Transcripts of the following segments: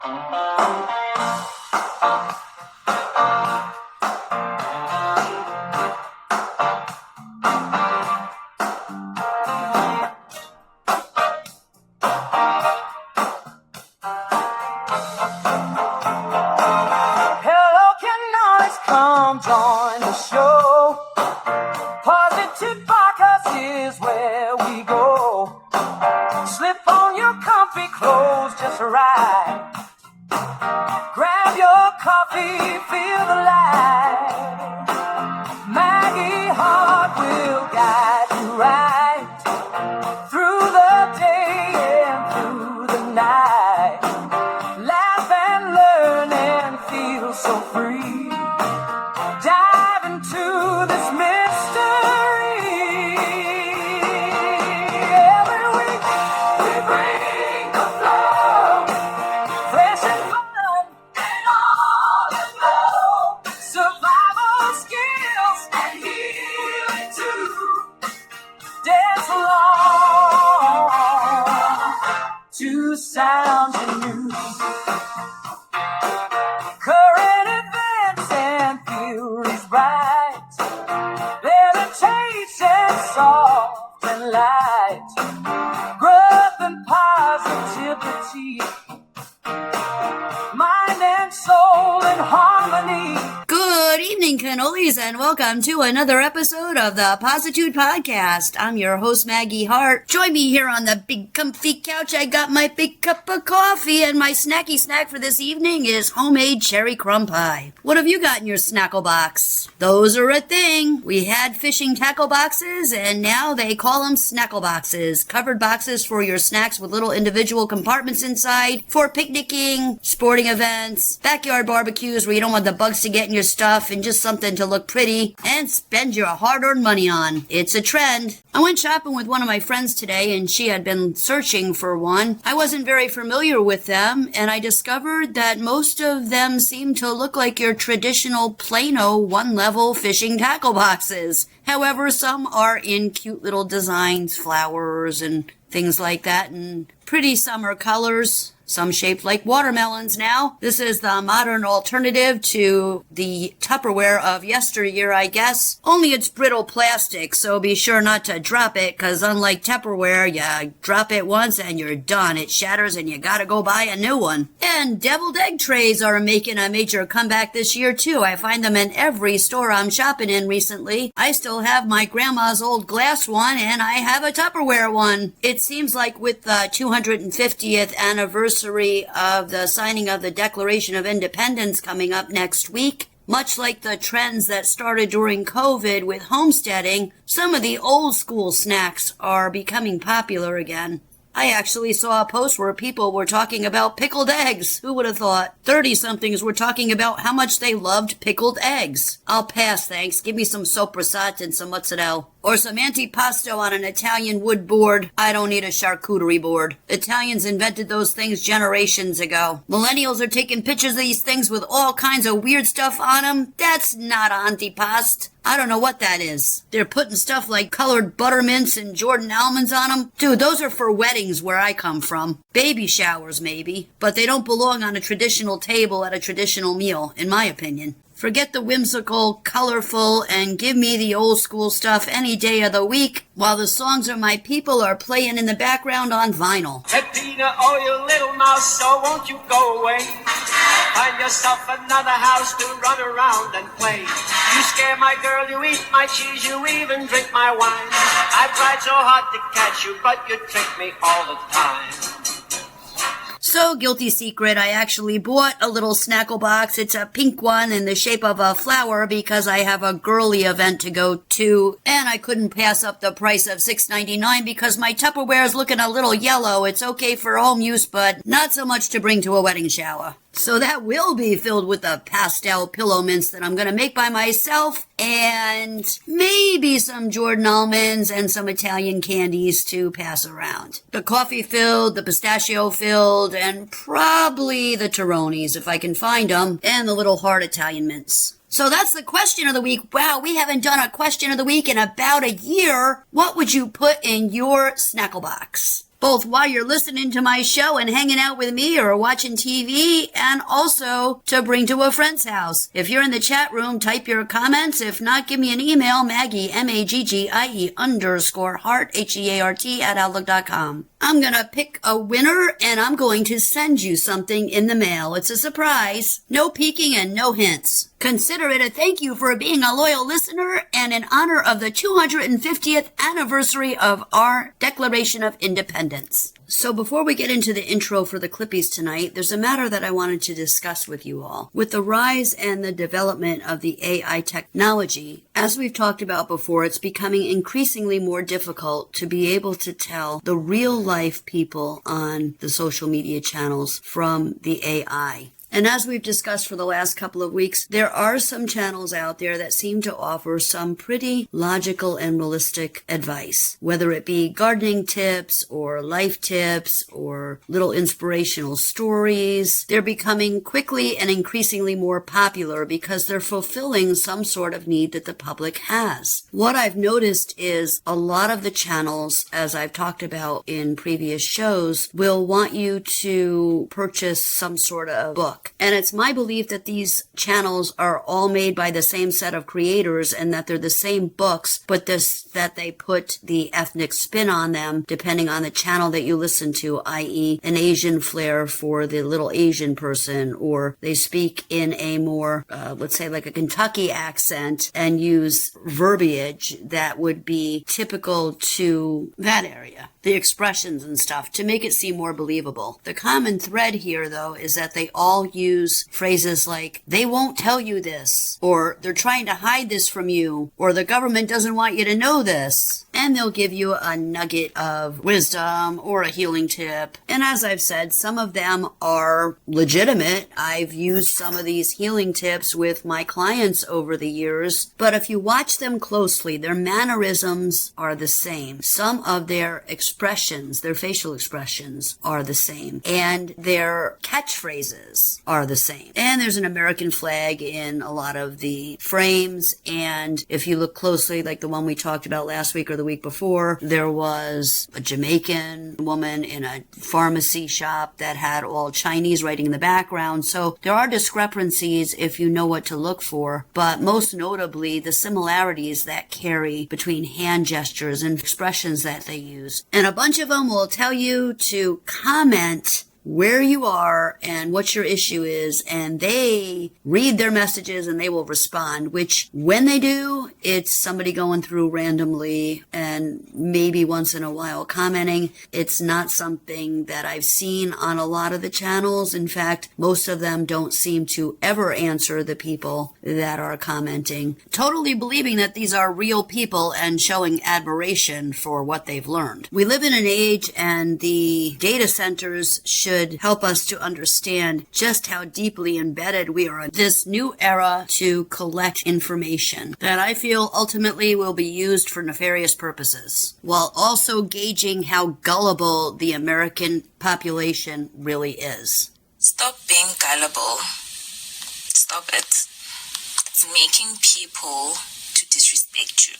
Join the show. Positude podcast is where we go. Slip on your comfy clothes just right. Grab your coffee, feel the light. Maggie Heart will guide you right through the day and through the night. Laugh and learn and feel so free. Dive into this mystery. Every week we bring the flow, fresh and fun, and all in love. Survival skills and healing too. Dance along to sounds you knew. Current events and theories bright, meditation soft and light, growth and positivity, mind and soul in harmony. Good evening, cannolis, and welcome to another episode of the Positude podcast. I'm your host, Maggie Hart. Join me here on the big comfy couch. I got my big cup of coffee, and my snacky snack for this evening is homemade cherry crumb pie. What have you got in your snackle box? Those are a thing. We had fishing tackle boxes, and now they call them snackle boxes. Covered boxes for your snacks with little individual compartments inside for picnicking, sporting events, backyard barbecues where you don't want the bugs to get in your stuff, and just something to look pretty and spend your hard-earned money on. It's a trend. I went shopping with one of my friends today, and she had been searching for one. I wasn't very familiar with them, and I discovered that most of them seem to look like your traditional Plano one-level fishing tackle boxes. However, some are in cute little designs, flowers and things like that, and pretty summer colors. Some shaped like watermelons now. This is the modern alternative to the Tupperware of yesteryear, I guess. Only it's brittle plastic, so be sure not to drop it, because unlike Tupperware, you drop it once and you're done. It shatters and you gotta go buy a new one. And deviled egg trays are making a major comeback this year, too. I find them in every store I'm shopping in recently. I still have my grandma's old glass one, and I have a Tupperware one. It seems like with the 250th anniversary of the signing of the Declaration of Independence coming up next week, much like the trends that started during COVID with homesteading, some of the old school snacks are becoming popular again. I actually saw a post where people were talking about pickled eggs. Who would have thought? 30-somethings were talking about how much they loved pickled eggs. I'll pass, thanks. Give me some sopressata and some mozzarella. Or some antipasto on an Italian wood board. I don't need a charcuterie board. Italians invented those things generations ago. Millennials are taking pictures of these things with all kinds of weird stuff on them. That's not antipasto. I don't know what that is. They're putting stuff like colored buttermints and Jordan almonds on them. Dude, those are for weddings where I come from. Baby showers, maybe. But they don't belong on a traditional table at a traditional meal, in my opinion. Forget the whimsical, colorful, and give me the old school stuff any day of the week, while the songs of my people are playing in the background on vinyl. Peppina, oh you little mouse, so won't you go away? Find yourself another house to run around and play. You scare my girl, you eat my cheese, you even drink my wine. I've tried so hard to catch you, but you trick me all the time. So, guilty secret, I actually bought a little snackle box. It's a pink one in the shape of a flower because I have a girly event to go to, and I couldn't pass up the price of $6.99 because my Tupperware is looking a little yellow. It's okay for home use, but not so much to bring to a wedding shower. So that will be filled with the pastel pillow mints that I'm going to make by myself, and maybe some Jordan almonds and some Italian candies to pass around. The coffee filled, the pistachio filled, and probably the Torronis if I can find them, and the little hard Italian mints. So that's the question of the week. Wow, we haven't done a question of the week in about a year. What would you put in your snackle box? both while you're listening to my show and hanging out with me or watching TV, and also to bring to a friend's house. If you're in the chat room, type your comments. If not, give me an email, Maggie, MAGGIE _heart, HEART @outlook.com. I'm going to pick a winner and I'm going to send you something in the mail. It's a surprise. No peeking and no hints. Consider it a thank you for being a loyal listener and in honor of the 250th anniversary of our Declaration of Independence. So before we get into the intro for the Clippies tonight, there's a matter that I wanted to discuss with you all. With the rise and the development of the AI technology, as we've talked about before, it's becoming increasingly more difficult to be able to tell the real life people on the social media channels from the AI. And as we've discussed for the last couple of weeks, there are some channels out there that seem to offer some pretty logical and realistic advice, whether it be gardening tips or life tips or little inspirational stories. They're becoming quickly and increasingly more popular because they're fulfilling some sort of need that the public has. What I've noticed is a lot of the channels, as I've talked about in previous shows, will want you to purchase some sort of book. And it's my belief that these channels are all made by the same set of creators and that they're the same books, but that they put the ethnic spin on them depending on the channel that you listen to, i.e. an Asian flair for the little Asian person, or they speak in a more, let's say like a Kentucky accent and use verbiage that would be typical to that area, the expressions and stuff, to make it seem more believable. The common thread here, though, is that they all use phrases like, they won't tell you this, or they're trying to hide this from you, or the government doesn't want you to know this. And they'll give you a nugget of wisdom or a healing tip. And as I've said, some of them are legitimate. I've used some of these healing tips with my clients over the years. But if you watch them closely, their mannerisms are the same. Some of their expressions, their facial expressions, are the same. And their catchphrases are the same. And there's an American flag in a lot of the frames. And if you look closely, like the one we talked about last week or the week before, there was a Jamaican woman in a pharmacy shop that had all Chinese writing in the background. So there are discrepancies if you know what to look for, but most notably the similarities that carry between hand gestures and expressions that they use. And a bunch of them will tell you to comment where you are and what your issue is, and they read their messages and they will respond, which when they do, it's somebody going through randomly and maybe once in a while commenting. It's not something that I've seen on a lot of the channels. In fact, most of them don't seem to ever answer the people that are commenting, totally believing that these are real people and showing admiration for what they've learned. We live in an age, and the data centers should help us to understand just how deeply embedded we are in this new era to collect information that I feel ultimately will be used for nefarious purposes, while also gauging how gullible the American population really is. Stop being gullible. Stop it. It's making people to disrespect you.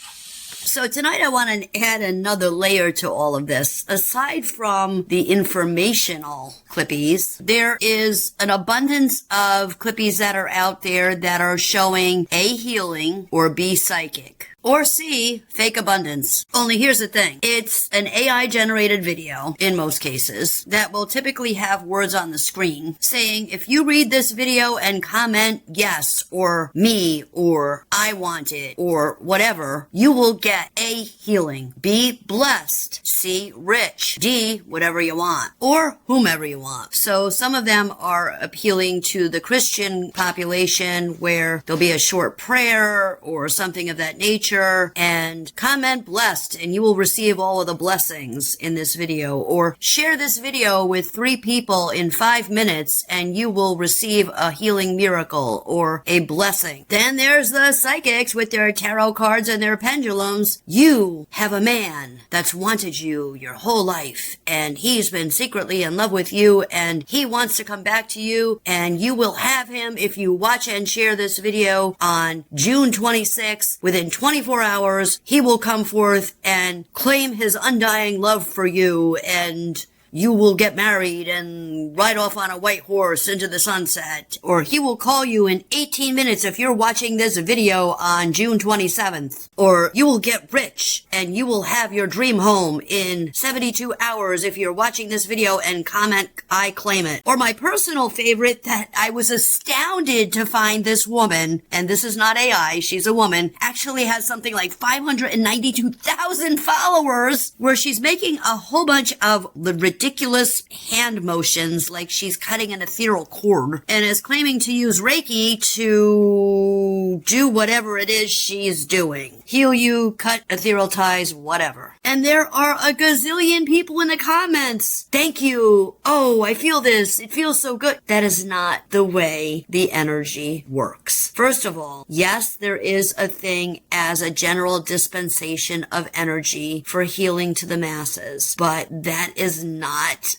So tonight I want to add another layer to all of this. Aside from the informational Clippies, there is an abundance of Clippies that are out there that are showing A, healing, or B, psychic. Or C, fake abundance. Only here's the thing. It's an AI-generated video, in most cases, that will typically have words on the screen saying, if you read this video and comment yes, or me, or I want it, or whatever, you will get A, healing, B, blessed, C, rich, D, whatever you want, or whomever you want. So some of them are appealing to the Christian population, where there'll be a short prayer or something of that nature, and comment blessed and you will receive all of the blessings in this video, or share this video with 3 people in 5 minutes and you will receive a healing miracle or a blessing. Then there's the psychics with their tarot cards and their pendulums. You have a man that's wanted you your whole life, and he's been secretly in love with you, and he wants to come back to you, and you will have him if you watch and share this video on June 26th within 24 24 hours, he will come forth and claim his undying love for you, and you will get married and ride off on a white horse into the sunset. Or he will call you in 18 minutes if you're watching this video on June 27th. Or you will get rich and you will have your dream home in 72 hours if you're watching this video and comment, "I claim it." Or my personal favorite that I was astounded to find this woman, and this is not AI, she's a woman, actually has something like 592,000 followers, where she's making a whole bunch of ridiculous hand motions like she's cutting an ethereal cord, and is claiming to use Reiki to do whatever it is she's doing. Heal you, cut ethereal ties, whatever. And there are a gazillion people in the comments. "Thank you. Oh, I feel this. It feels so good." That is not the way the energy works. First of all, yes, there is a thing as a general dispensation of energy for healing to the masses, but that is not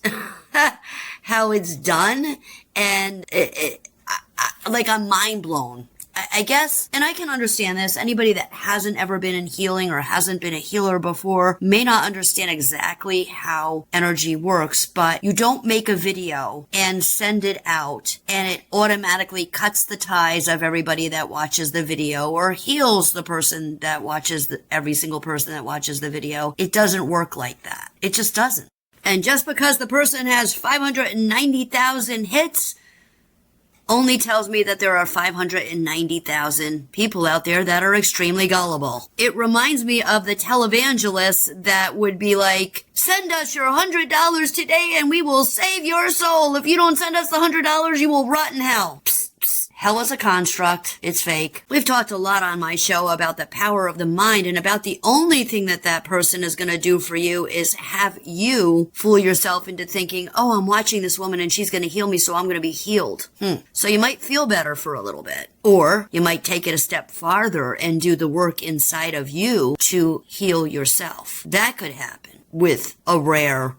how it's done. And I'm mind blown. I guess, and I can understand this, anybody that hasn't ever been in healing or hasn't been a healer before may not understand exactly how energy works, but you don't make a video and send it out and it automatically cuts the ties of everybody that watches the video or heals the person that watches every single person that watches the video. It doesn't work like that. It just doesn't. And just because the person has 590,000 hits only tells me that there are 590,000 people out there that are extremely gullible. It reminds me of the televangelists that would be like, "Send us your $100 today and we will save your soul. If you don't send us the $100, you will rot in hell." Psst, psst. Hell is a construct. It's fake. We've talked a lot on my show about the power of the mind and about the only thing that person is going to do for you is have you fool yourself into thinking, "Oh, I'm watching this woman and she's going to heal me, so I'm going to be healed." So you might feel better for a little bit. Or you might take it a step farther and do the work inside of you to heal yourself. That could happen with a rare,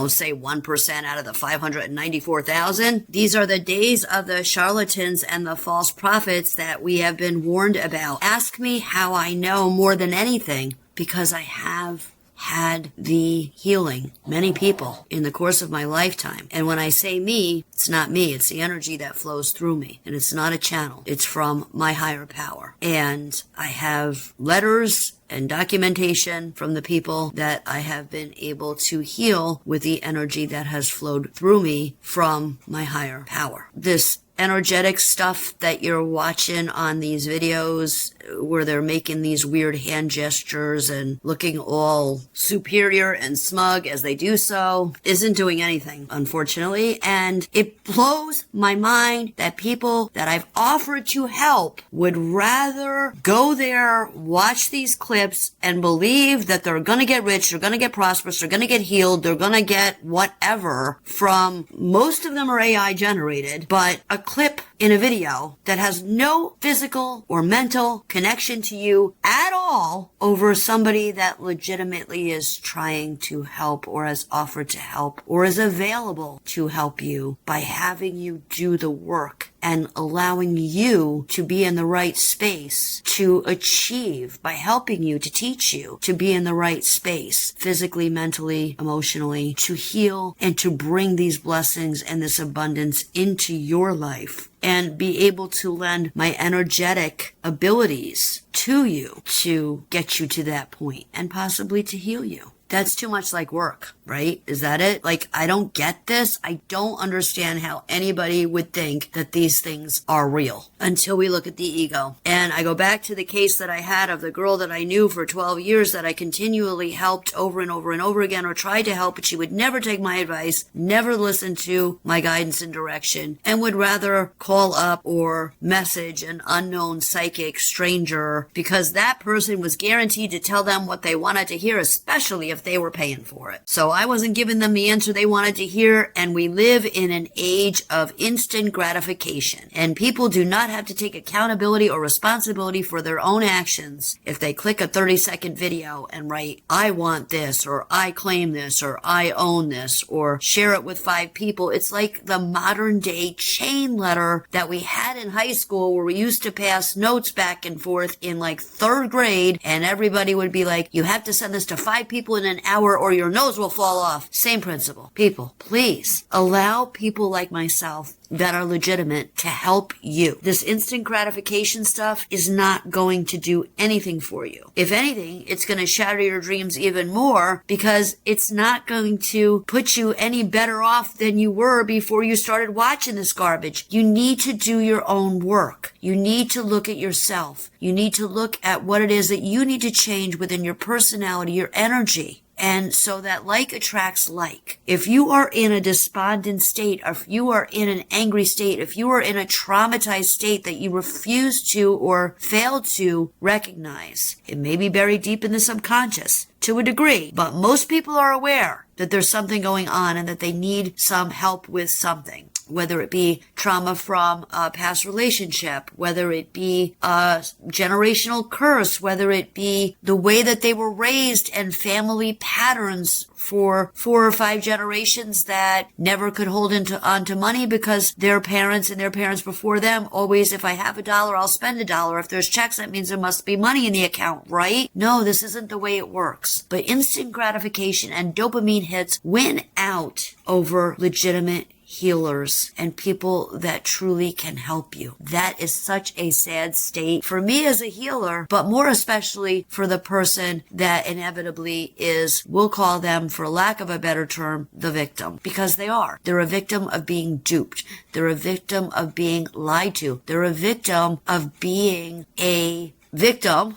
say 1% out of the 594,000. These are the days of the charlatans and the false prophets that we have been warned about. Ask me how I know more than anything, because I have had the healing many people in the course of my lifetime. And when I say me, it's not me. It's the energy that flows through me. And it's not a channel. It's from my higher power. And I have letters and documentation from the people that I have been able to heal with the energy that has flowed through me from my higher power. This energetic stuff that you're watching on these videos where they're making these weird hand gestures and looking all superior and smug as they do so isn't doing anything, unfortunately. And it blows my mind that people that I've offered to help would rather go there, watch these clips, and believe that they're going to get rich, they're going to get prosperous, they're going to get healed, they're going to get whatever from, most of them are AI generated, but a clip in a video that has no physical or mental connection to you at all over somebody that legitimately is trying to help or has offered to help or is available to help you by having you do the work and allowing you to be in the right space to achieve, by helping you, to teach you to be in the right space, physically, mentally, emotionally, to heal and to bring these blessings and this abundance into your life and be able to lend my energetic abilities to you to get you to that point and possibly to heal you. That's too much like work, right? Is that it? Like, I don't get this. I don't understand how anybody would think that these things are real until we look at the ego. And I go back to the case that I had of the girl that I knew for 12 years that I continually helped over and over and over again, or tried to help, but she would never take my advice, never listen to my guidance and direction, and would rather call up or message an unknown psychic stranger because that person was guaranteed to tell them what they wanted to hear, especially if if they were paying for it. So I wasn't giving them the answer they wanted to hear, and we live in an age of instant gratification. And people do not have to take accountability or responsibility for their own actions if they click a 30-second video and write, I want this, or I claim this, or I own this, or share it with 5 people. It's like the modern day chain letter that we had in high school where we used to pass notes back and forth in like 3rd grade, and everybody would be like, you have to send this to 5 people in an hour or your nose will fall off. Same principle. People, please allow people like myself that are legitimate to help you. This instant gratification stuff is not going to do anything for you. If anything, it's going to shatter your dreams even more because it's not going to put you any better off than you were before you started watching this garbage. You need to do your own work. You need to look at yourself. You need to look at what it is that you need to change within your personality, your energy. And so that like attracts like. If you are in a despondent state, or if you are in an angry state, if you are in a traumatized state that you refuse to or fail to recognize, it may be buried deep in the subconscious to a degree, but most people are aware that there's something going on and that they need some help with something. Whether it be trauma from a past relationship, whether it be a generational curse, whether it be the way that they were raised and family patterns for 4 or 5 generations that never could hold onto money because their parents and their parents before them always, if I have $1, I'll spend $1. If there's checks, that means there must be money in the account, right? No, this isn't the way it works. But instant gratification and dopamine hits win out over legitimate healers and people that truly can help you. That is such a sad state for me as a healer, but more especially for the person that inevitably is, we'll call them, for lack of a better term, the victim. Because they are. They're a victim of being duped. They're a victim of being lied to. They're a victim of being a victim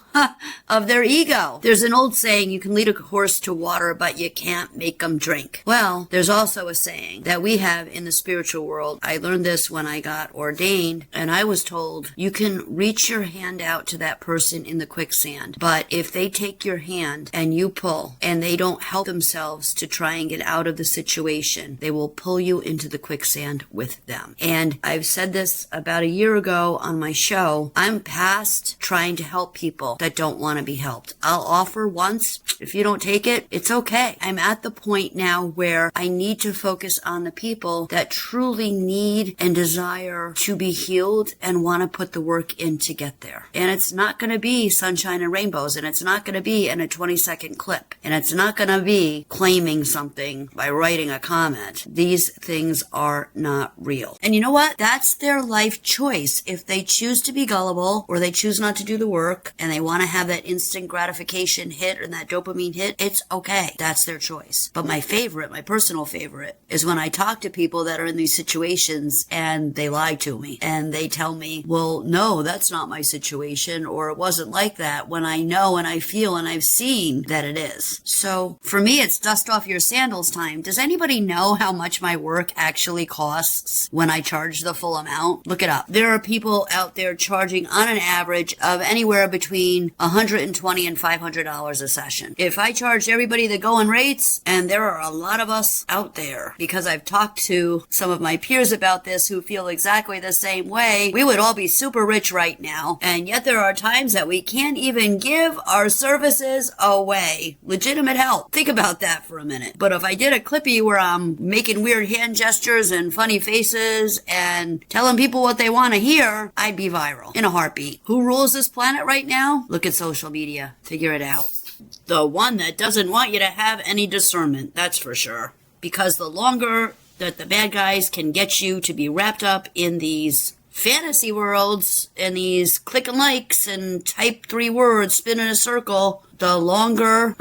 of their ego. There's an old saying, you can lead a horse to water, but you can't make them drink. Well, there's also a saying that we have in the spiritual world. I learned this when I got ordained, and I was told you can reach your hand out to that person in the quicksand, but if they take your hand and you pull and they don't help themselves to try and get out of the situation, they will pull you into the quicksand with them. And I've said this about a year ago on my show. I'm past trying to help people that don't want to be helped. I'll offer once. If you don't take it, it's okay. I'm at the point now where I need to focus on the people that truly need and desire to be healed and want to put the work in to get there. And it's not going to be sunshine and rainbows, and it's not going to be in a 20-second clip, and it's not going to be claiming something by writing a comment. These things are not real. And you know what? That's their life choice. If they choose to be gullible or they choose not to do the work and they want to have that instant gratification hit and that dopamine hit, it's okay. That's their choice. But my favorite, my personal favorite, is when I talk to people that are in these situations and they lie to me and they tell me, well, no, that's not my situation, or it wasn't like that, when I know and I feel and I've seen that it is. So for me, it's dust off your sandals time. Does anybody know how much my work actually costs when I charge the full amount? Look it up. There are people out there charging on an average of anywhere between $120 and $500 a session. If I charged everybody the going rates, and there are a lot of us out there, because I've talked to some of my peers about this who feel exactly the same way, we would all be super rich right now. And yet there are times that we can't even give our services away. Legitimate help. Think about that for a minute. But if I did a clippy where I'm making weird hand gestures and funny faces and telling people what they want to hear, I'd be viral in a heartbeat. Who rules this planet right now? Look at social media. Figure it out. The one that doesn't want you to have any discernment, that's for sure. Because the longer that the bad guys can get you to be wrapped up in these fantasy worlds and these click and likes and type 3 words, spin in a circle, the longer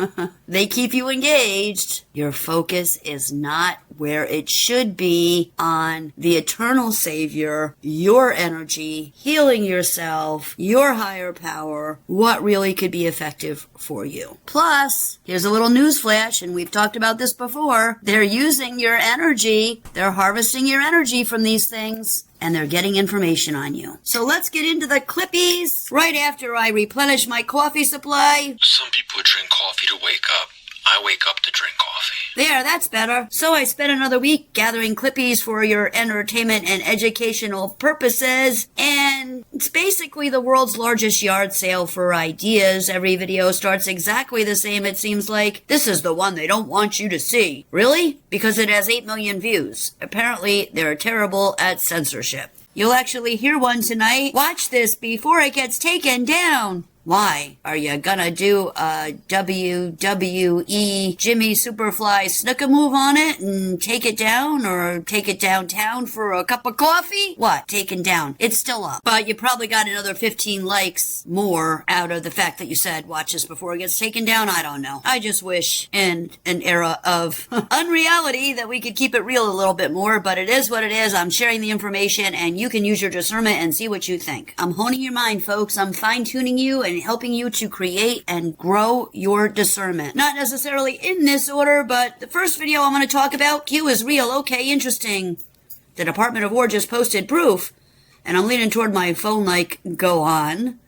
they keep you engaged. Your focus is not where it should be on the eternal Savior, your energy, healing yourself, your higher power, what really could be effective for you. Plus, here's a little news flash, and we've talked about this before. They're using your energy. They're harvesting your energy from these things, and they're getting information on you. So let's get into the clippies right after I replenish my coffee supply. Some people drink coffee to wake up. I wake up to drink coffee. There, that's better. So I spent another week gathering clippies for your entertainment and educational purposes, and it's basically the world's largest yard sale for ideas. Every video starts exactly the same, it seems like. This is the one they don't want you to see. Really? Because it has 8 million views. Apparently, they're terrible at censorship. You'll actually hear one tonight. Watch this before it gets taken down. Why? Are you gonna do a WWE Jimmy Superfly snooker move on it and take it down, or take it downtown for a cup of coffee? What? Taken down. It's still up. But you probably got another 15 likes more out of the fact that you said watch this before it gets taken down. I don't know. I just wish in an era of unreality that we could keep it real a little bit more, but it is what it is. I'm sharing the information and you can use your discernment and see what you think. I'm honing your mind, folks. I'm fine-tuning you and helping you to create and grow your discernment. Not necessarily in this order, but the first video I'm going to talk about, Q is real, okay, interesting. The Department of War just posted proof, and I'm leaning toward my phone like, go on.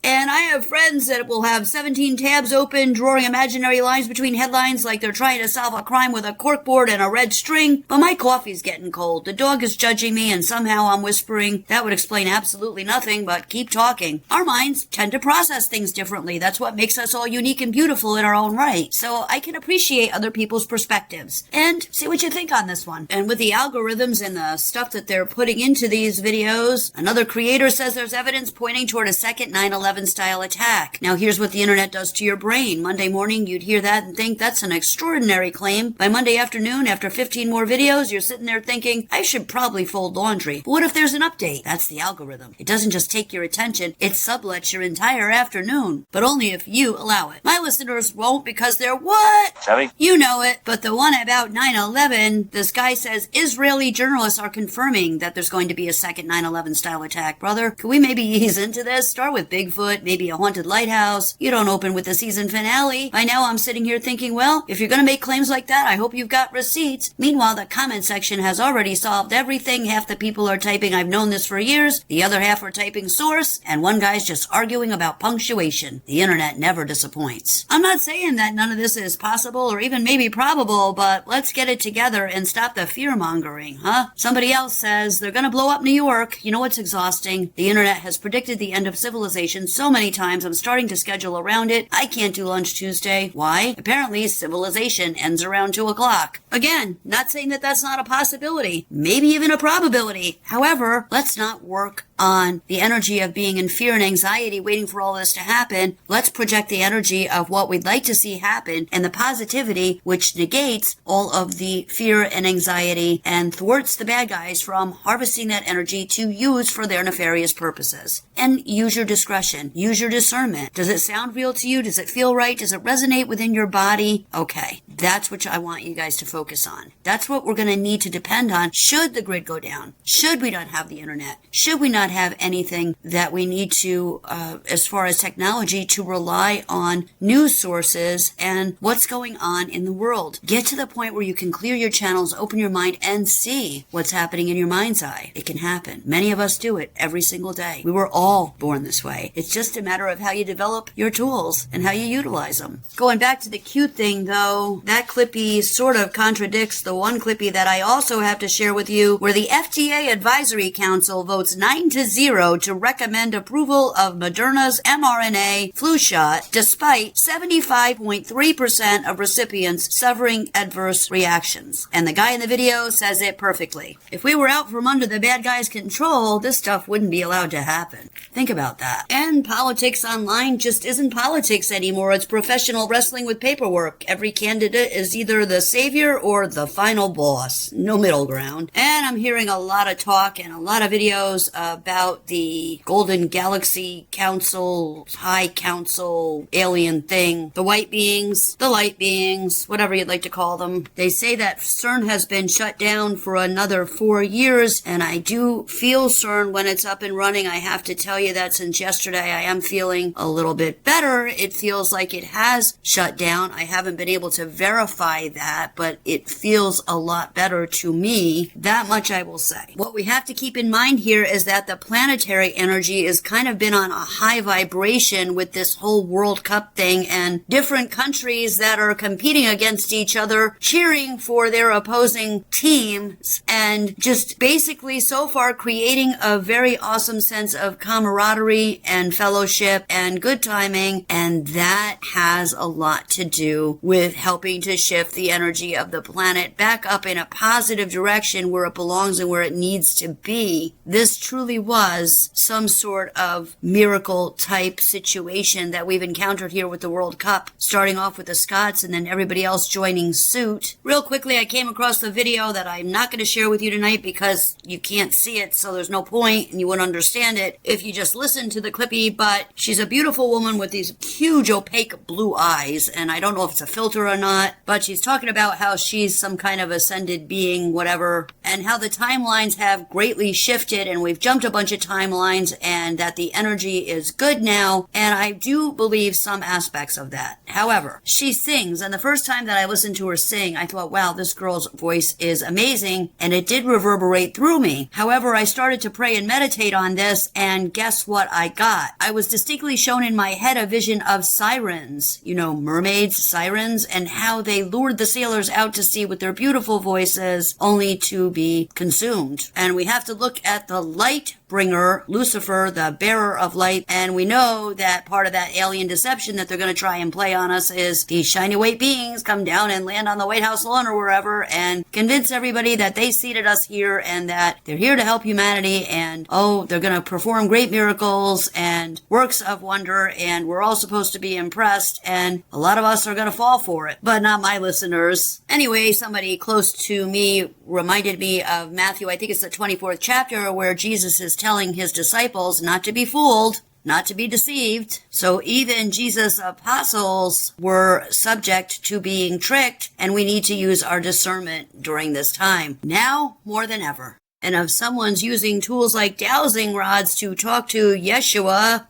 And I have friends that will have 17 tabs open, drawing imaginary lines between headlines like they're trying to solve a crime with a corkboard and a red string. But my coffee's getting cold. The dog is judging me, and somehow I'm whispering. That would explain absolutely nothing, but keep talking. Our minds tend to process things differently. That's what makes us all unique and beautiful in our own right. So I can appreciate other people's perspectives. And see what you think on this one. And with the algorithms and the stuff that they're putting into these videos, another creator says there's evidence pointing toward a second 9/11 style attack. Now here's what the internet does to your brain. Monday morning you'd hear that and think that's an extraordinary claim. By Monday afternoon, after 15 more videos, you're sitting there thinking, I should probably fold laundry. But what if there's an update? That's the algorithm. It doesn't just take your attention, it sublets your entire afternoon. But only if you allow it. My listeners won't because they're what? Savvy? You know it. But the one about 9/11, this guy says Israeli journalists are confirming that there's going to be a second 9/11 style attack. Brother, could we maybe ease into this? Start with Bigfoot, maybe a haunted lighthouse. You don't open with the season finale. By now I'm sitting here thinking, well, if you're going to make claims like that, I hope you've got receipts. Meanwhile, the comment section has already solved everything. Half the people are typing, I've known this for years. The other half are typing source. And one guy's just arguing about punctuation. The internet never disappoints. I'm not saying that none of this is possible or even maybe probable, but let's get it together and stop the fear-mongering, huh? Somebody else says they're going to blow up New York. You know what's exhausting? The internet has predicted the end of civilization so many times I'm starting to schedule around it. I can't do lunch Tuesday. Why? Apparently civilization ends around 2 o'clock. Again, not saying that that's not a possibility. Maybe even a probability. However, let's not work on the energy of being in fear and anxiety waiting for all this to happen. Let's project the energy of what we'd like to see happen and the positivity which negates all of the fear and anxiety and thwarts the bad guys from harvesting that energy to use for their nefarious purposes. And use your discretion. Use your discernment. Does it sound real to you? Does it feel right? Does it resonate within your body? Okay. That's what I want you guys to focus on. That's what we're going to need to depend on should the grid go down. Should we not have the internet? Should we not have anything that we need to, as far as technology, to rely on news sources and what's going on in the world? Get to the point where you can clear your channels, open your mind, and see what's happening in your mind's eye. It can happen. Many of us do it every single day. We were all born this way. It's just a matter of how you develop your tools and how you utilize them. Going back to the cute thing, though, that clippy sort of contradicts the one clippy that I also have to share with you, where the FDA Advisory Council votes 9-0 to recommend approval of Moderna's mRNA flu shot, despite 75.3% of recipients suffering adverse reactions. And the guy in the video says it perfectly. If we were out from under the bad guy's control, this stuff wouldn't be allowed to happen. Think about that. And politics online just isn't politics anymore. It's professional wrestling with paperwork. Every candidate is either the savior or the final boss. No middle ground. And I'm hearing a lot of talk and a lot of videos about the Golden Galaxy Council, High Council, alien thing. The white beings, the light beings, whatever you'd like to call them. They say that CERN has been shut down for another 4 years, and I do feel CERN when it's up and running. I have to tell you that since yesterday I am feeling a little bit better. It feels like it has shut down. I haven't been able to verify that, but it feels a lot better to me. That much I will say. What we have to keep in mind here is that the the planetary energy has kind of been on a high vibration with this whole World Cup thing, and different countries that are competing against each other, cheering for their opposing teams, and just basically so far creating a very awesome sense of camaraderie and fellowship and good timing. And that has a lot to do with helping to shift the energy of the planet back up in a positive direction where it belongs and where it needs to be. This truly was some sort of miracle type situation that we've encountered here with the World Cup, starting off with the Scots and then everybody else joining suit. Real quickly, I came across the video that I'm not going to share with you tonight because you can't see it, so there's no point and you wouldn't understand it if you just listen to the clippy, but she's a beautiful woman with these huge opaque blue eyes, and I don't know if it's a filter or not, but she's talking about how she's some kind of ascended being, whatever, and how the timelines have greatly shifted and we've jumped a bunch of timelines and that the energy is good now, and I do believe some aspects of that. However, she sings, and the first time that I listened to her sing, I thought, wow, this girl's voice is amazing, and it did reverberate through me. However, I started to pray and meditate on this, and guess what I got? I was distinctly shown in my head a vision of sirens, mermaids, sirens, and how they lured the sailors out to sea with their beautiful voices only to be consumed. And we have to look at the light bringer, Lucifer, the bearer of light, and we know that part of that alien deception that they're going to try and play on us is these shiny white beings come down and land on the White House lawn or wherever and convince everybody that they seated us here and that they're here to help humanity, and they're going to perform great miracles and works of wonder, and we're all supposed to be impressed, and a lot of us are going to fall for it, but not my listeners. Anyway, somebody close to me reminded me of Matthew, I think it's the 24th chapter, where Jesus is telling his disciples not to be fooled, not to be deceived. So even Jesus' apostles were subject to being tricked, and we need to use our discernment during this time, now more than ever. And if someone's using tools like dowsing rods to talk to Yeshua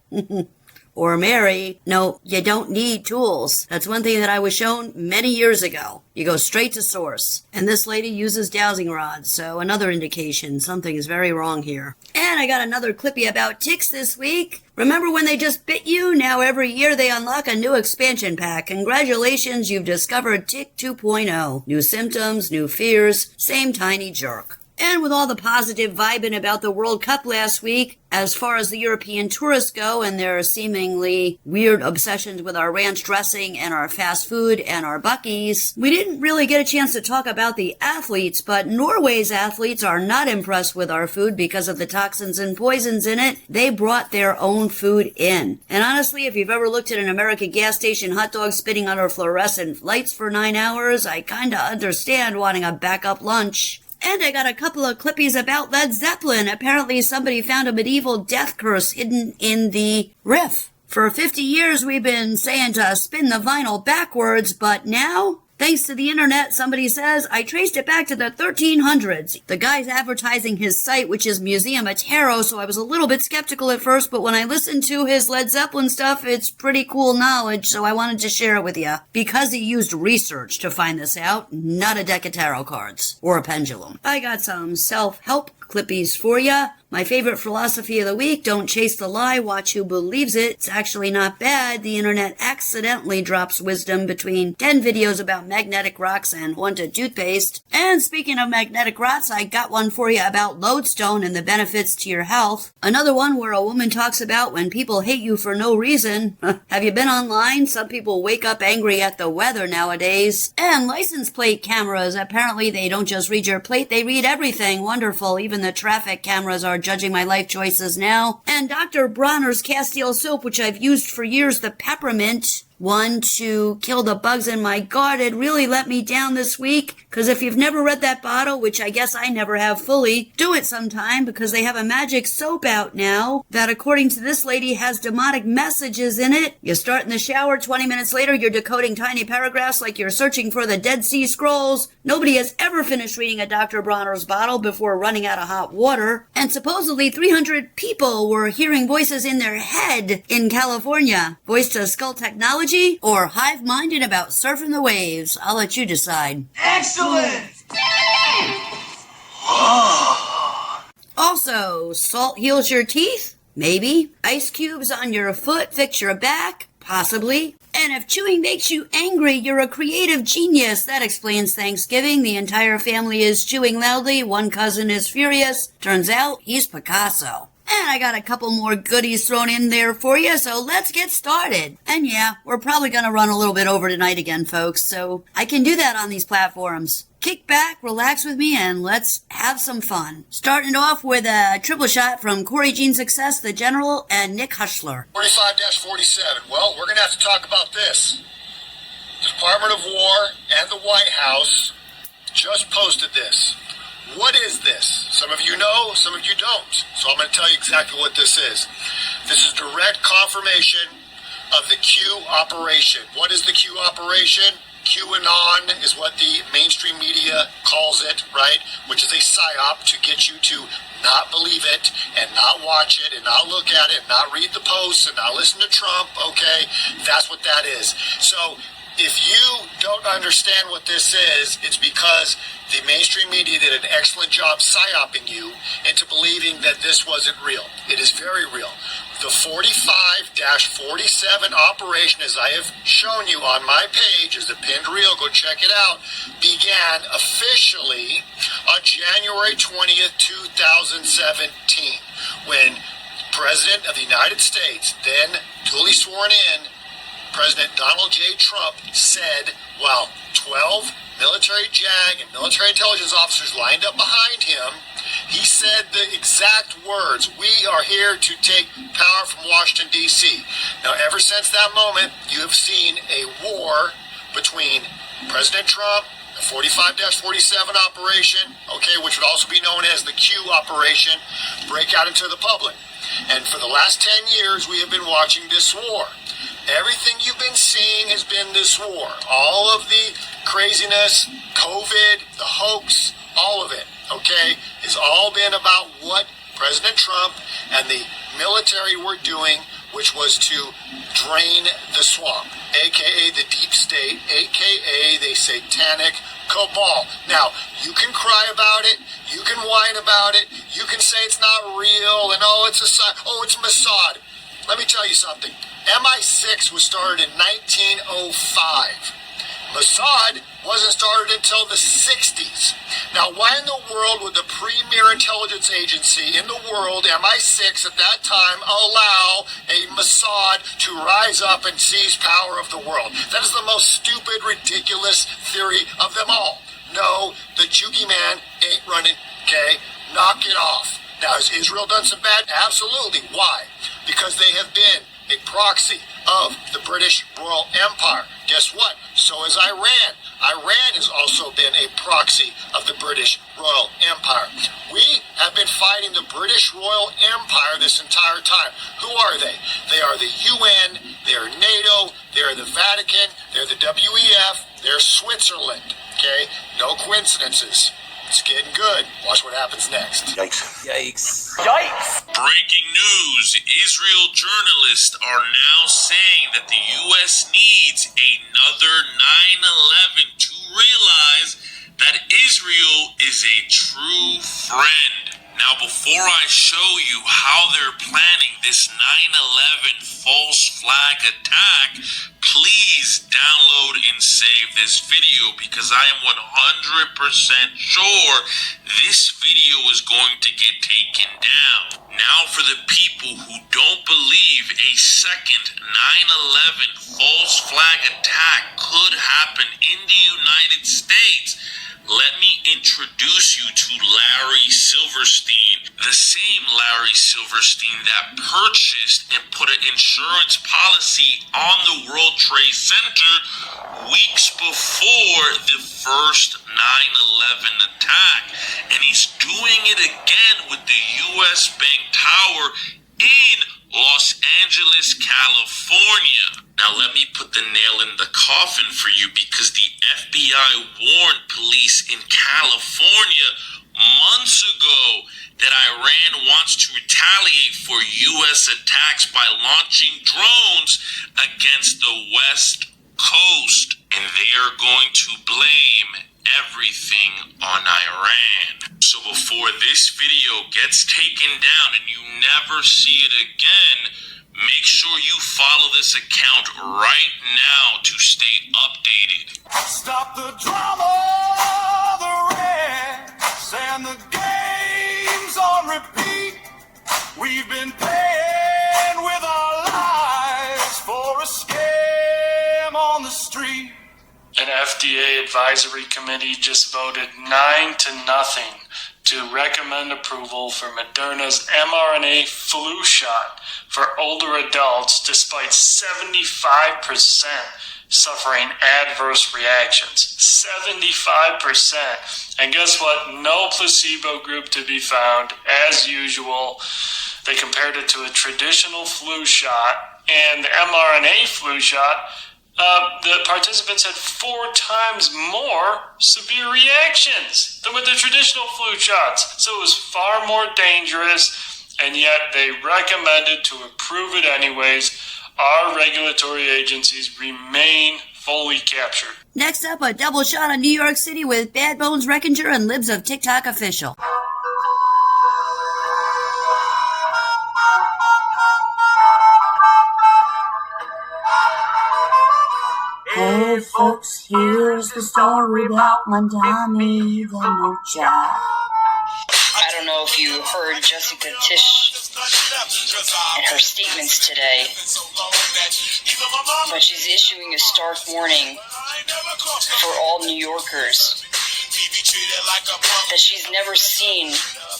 or Mary, no, you don't need tools. That's one thing that I was shown many years ago. You go straight to source. And this lady uses dowsing rods, so another indication something is very wrong here. And I got another clippy about ticks this week. Remember when they just bit you? Now every year they unlock a new expansion pack. Congratulations, you've discovered Tick 2.0. New symptoms, new fears, same tiny jerk. And with all the positive vibing about the World Cup last week, as far as the European tourists go and their seemingly weird obsessions with our ranch dressing and our fast food and our Buc-ee's, we didn't really get a chance to talk about the athletes, but Norway's athletes are not impressed with our food because of the toxins and poisons in it. They brought their own food in. And honestly, if you've ever looked at an American gas station hot dog spinning under fluorescent lights for 9 hours, I kinda understand wanting a backup lunch. And I got a couple of clippies about Led Zeppelin. Apparently somebody found a medieval death curse hidden in the riff. For 50 years we've been saying to spin the vinyl backwards, but now, thanks to the internet, somebody says, I traced it back to the 1300s. The guy's advertising his site, which is Museum of Tarot, so I was a little bit skeptical at first, but when I listened to his Led Zeppelin stuff, it's pretty cool knowledge, so I wanted to share it with you. Because he used research to find this out, not a deck of tarot cards. Or a pendulum. I got some self-help clippies for ya. My favorite philosophy of the week, don't chase the lie, watch who believes it. It's actually not bad. The internet accidentally drops wisdom between 10 videos about magnetic rocks and haunted toothpaste. And speaking of magnetic rocks, I got one for you about lodestone and the benefits to your health. Another one where a woman talks about when people hate you for no reason. Have you been online? Some people wake up angry at the weather nowadays. And license plate cameras. Apparently they don't just read your plate, they read everything. Wonderful. Even the traffic cameras are judging my life choices now. And Dr. Bronner's Castile soap, which I've used for years, the peppermint one to kill the bugs in my garden, really let me down this week. Because if you've never read that bottle, which I guess I never have fully, do it sometime, because they have a magic soap out now that, according to this lady, has demonic messages in it. You start in the shower, 20 minutes later you're decoding tiny paragraphs like you're searching for the Dead Sea Scrolls. Nobody has ever finished reading a Dr. Bronner's bottle before running out of hot water. And supposedly 300 people were hearing voices in their head in California. Voice to skull technology or hive-minded about surfing the waves? I'll let you decide. Excellent! Also, salt heals your teeth? Maybe. Ice cubes on your foot fix your back? Possibly. And if chewing makes you angry, you're a creative genius. That explains Thanksgiving. The entire family is chewing loudly. One cousin is furious. Turns out he's Picasso. And I got a couple more goodies thrown in there for you, so let's get started. And yeah, we're probably going to run a little bit over tonight again, folks, so I can do that on these platforms. Kick back, relax with me, and let's have some fun. Starting off with a triple shot from Corey Jean Success, the General, and Nick Hushler. 45-47. Well, we're going to have to talk about this. The Department of War and the White House just posted this. What is this? Some of you know, some of you don't. So I'm going to tell you exactly what this is. This is direct confirmation of the Q operation. What is the Q operation? QAnon is what the mainstream media calls it, right? Which is a psyop to get you to not believe it and not watch it and not look at it and not read the posts and not listen to Trump, okay? That's what that is. So if you don't understand what this is, it's because the mainstream media did an excellent job psyoping you into believing that this wasn't real. It is very real. The 45-47 operation, as I have shown you on my page, is the pinned reel, go check it out, began officially on January 20th, 2017, when President of the United States, then duly sworn in, President Donald J. Trump said, while 12 military JAG and military intelligence officers lined up behind him, he said the exact words, "We are here to take power from Washington, D.C." Now, ever since that moment, you have seen a war between President Trump, the 45-47 operation, okay, which would also be known as the Q operation, break out into the public. And for the last 10 years, we have been watching this war. Everything you've been seeing has been this war. All of the craziness, COVID, the hoax, all of it, okay, has all been about what President Trump and the military were doing, which was to drain the swamp, a.k.a. the deep state, a.k.a. the satanic cabal. Now, you can cry about it, you can whine about it, you can say it's not real, and it's Mossad. Let me tell you something. MI6 was started in 1905. Mossad wasn't started until the 60s. Now, why in the world would the premier intelligence agency in the world, MI6 at that time, allow a Mossad to rise up and seize power of the world? That is the most stupid, ridiculous theory of them all. No, the Juki man ain't running, okay? Knock it off. Now, has Israel done some bad? Absolutely. Why? Because they have been a proxy of the British Royal Empire. Guess what? So has Iran. Iran has also been a proxy of the British Royal Empire. We have been fighting the British Royal Empire this entire time. Who are they? They are the UN, they're NATO, they're the Vatican, they're the WEF, they're Switzerland. Okay? No coincidences. It's getting good. Watch what happens next. Yikes. Yikes. Yikes. Breaking news. Israel journalists are now saying that the U.S. needs another 9/11 to realize that Israel is a true friend. Now, before I show you how they're planning this 9/11 false flag attack, please download and save this video because I am 100% sure this video is going to get taken down. Now, for the people who don't believe a second 9/11 false flag attack could happen in the United States, let me introduce you to Larry Silverstein, the same Larry Silverstein that purchased and put an insurance policy on the World Trade Center weeks before the first 9/11 attack. And he's doing it again with the U.S. Bank Tower in Los Angeles, California. Now let me put the nail in the coffin for you because the FBI warned police in California months ago that Iran wants to retaliate for U.S. attacks by launching drones against the West Coast. And they are going to blame everything on Iran. So before this video gets taken down and you never see it again, make sure you follow this account right now to stay updated. Stop the drama, the rants, and the games on repeat. We've been paying with our lives for a scam on the street. An FDA advisory committee just voted 9-0 to recommend approval for Moderna's mRNA flu shot for older adults, despite 75% suffering adverse reactions. 75%. And guess what? No placebo group to be found, as usual. They compared it to a traditional flu shot, and the mRNA flu shot, the participants had 4 times more severe reactions than with the traditional flu shots. So it was far more dangerous, and yet they recommended to approve it anyways. Our regulatory agencies remain fully captured. Next up, a double shot on New York City with Bad Bones Reckoner and Libs of TikTok official. Hey folks, here's the story about one dummy, then no job. I don't know if you heard Jessica Tisch and her statements today, but she's issuing a stark warning for all New Yorkers that she's never seen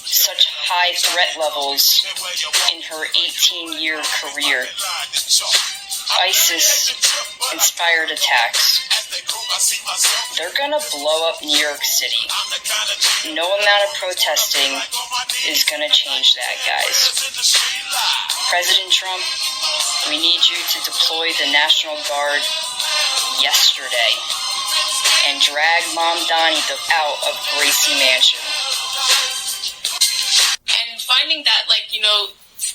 such high threat levels in her 18-year career. ISIS-inspired attacks. They're gonna blow up New York City. No amount of protesting is gonna change that, guys. President Trump, we need you to deploy the National Guard yesterday and drag Mom Donnie out of Gracie Mansion. And finding that,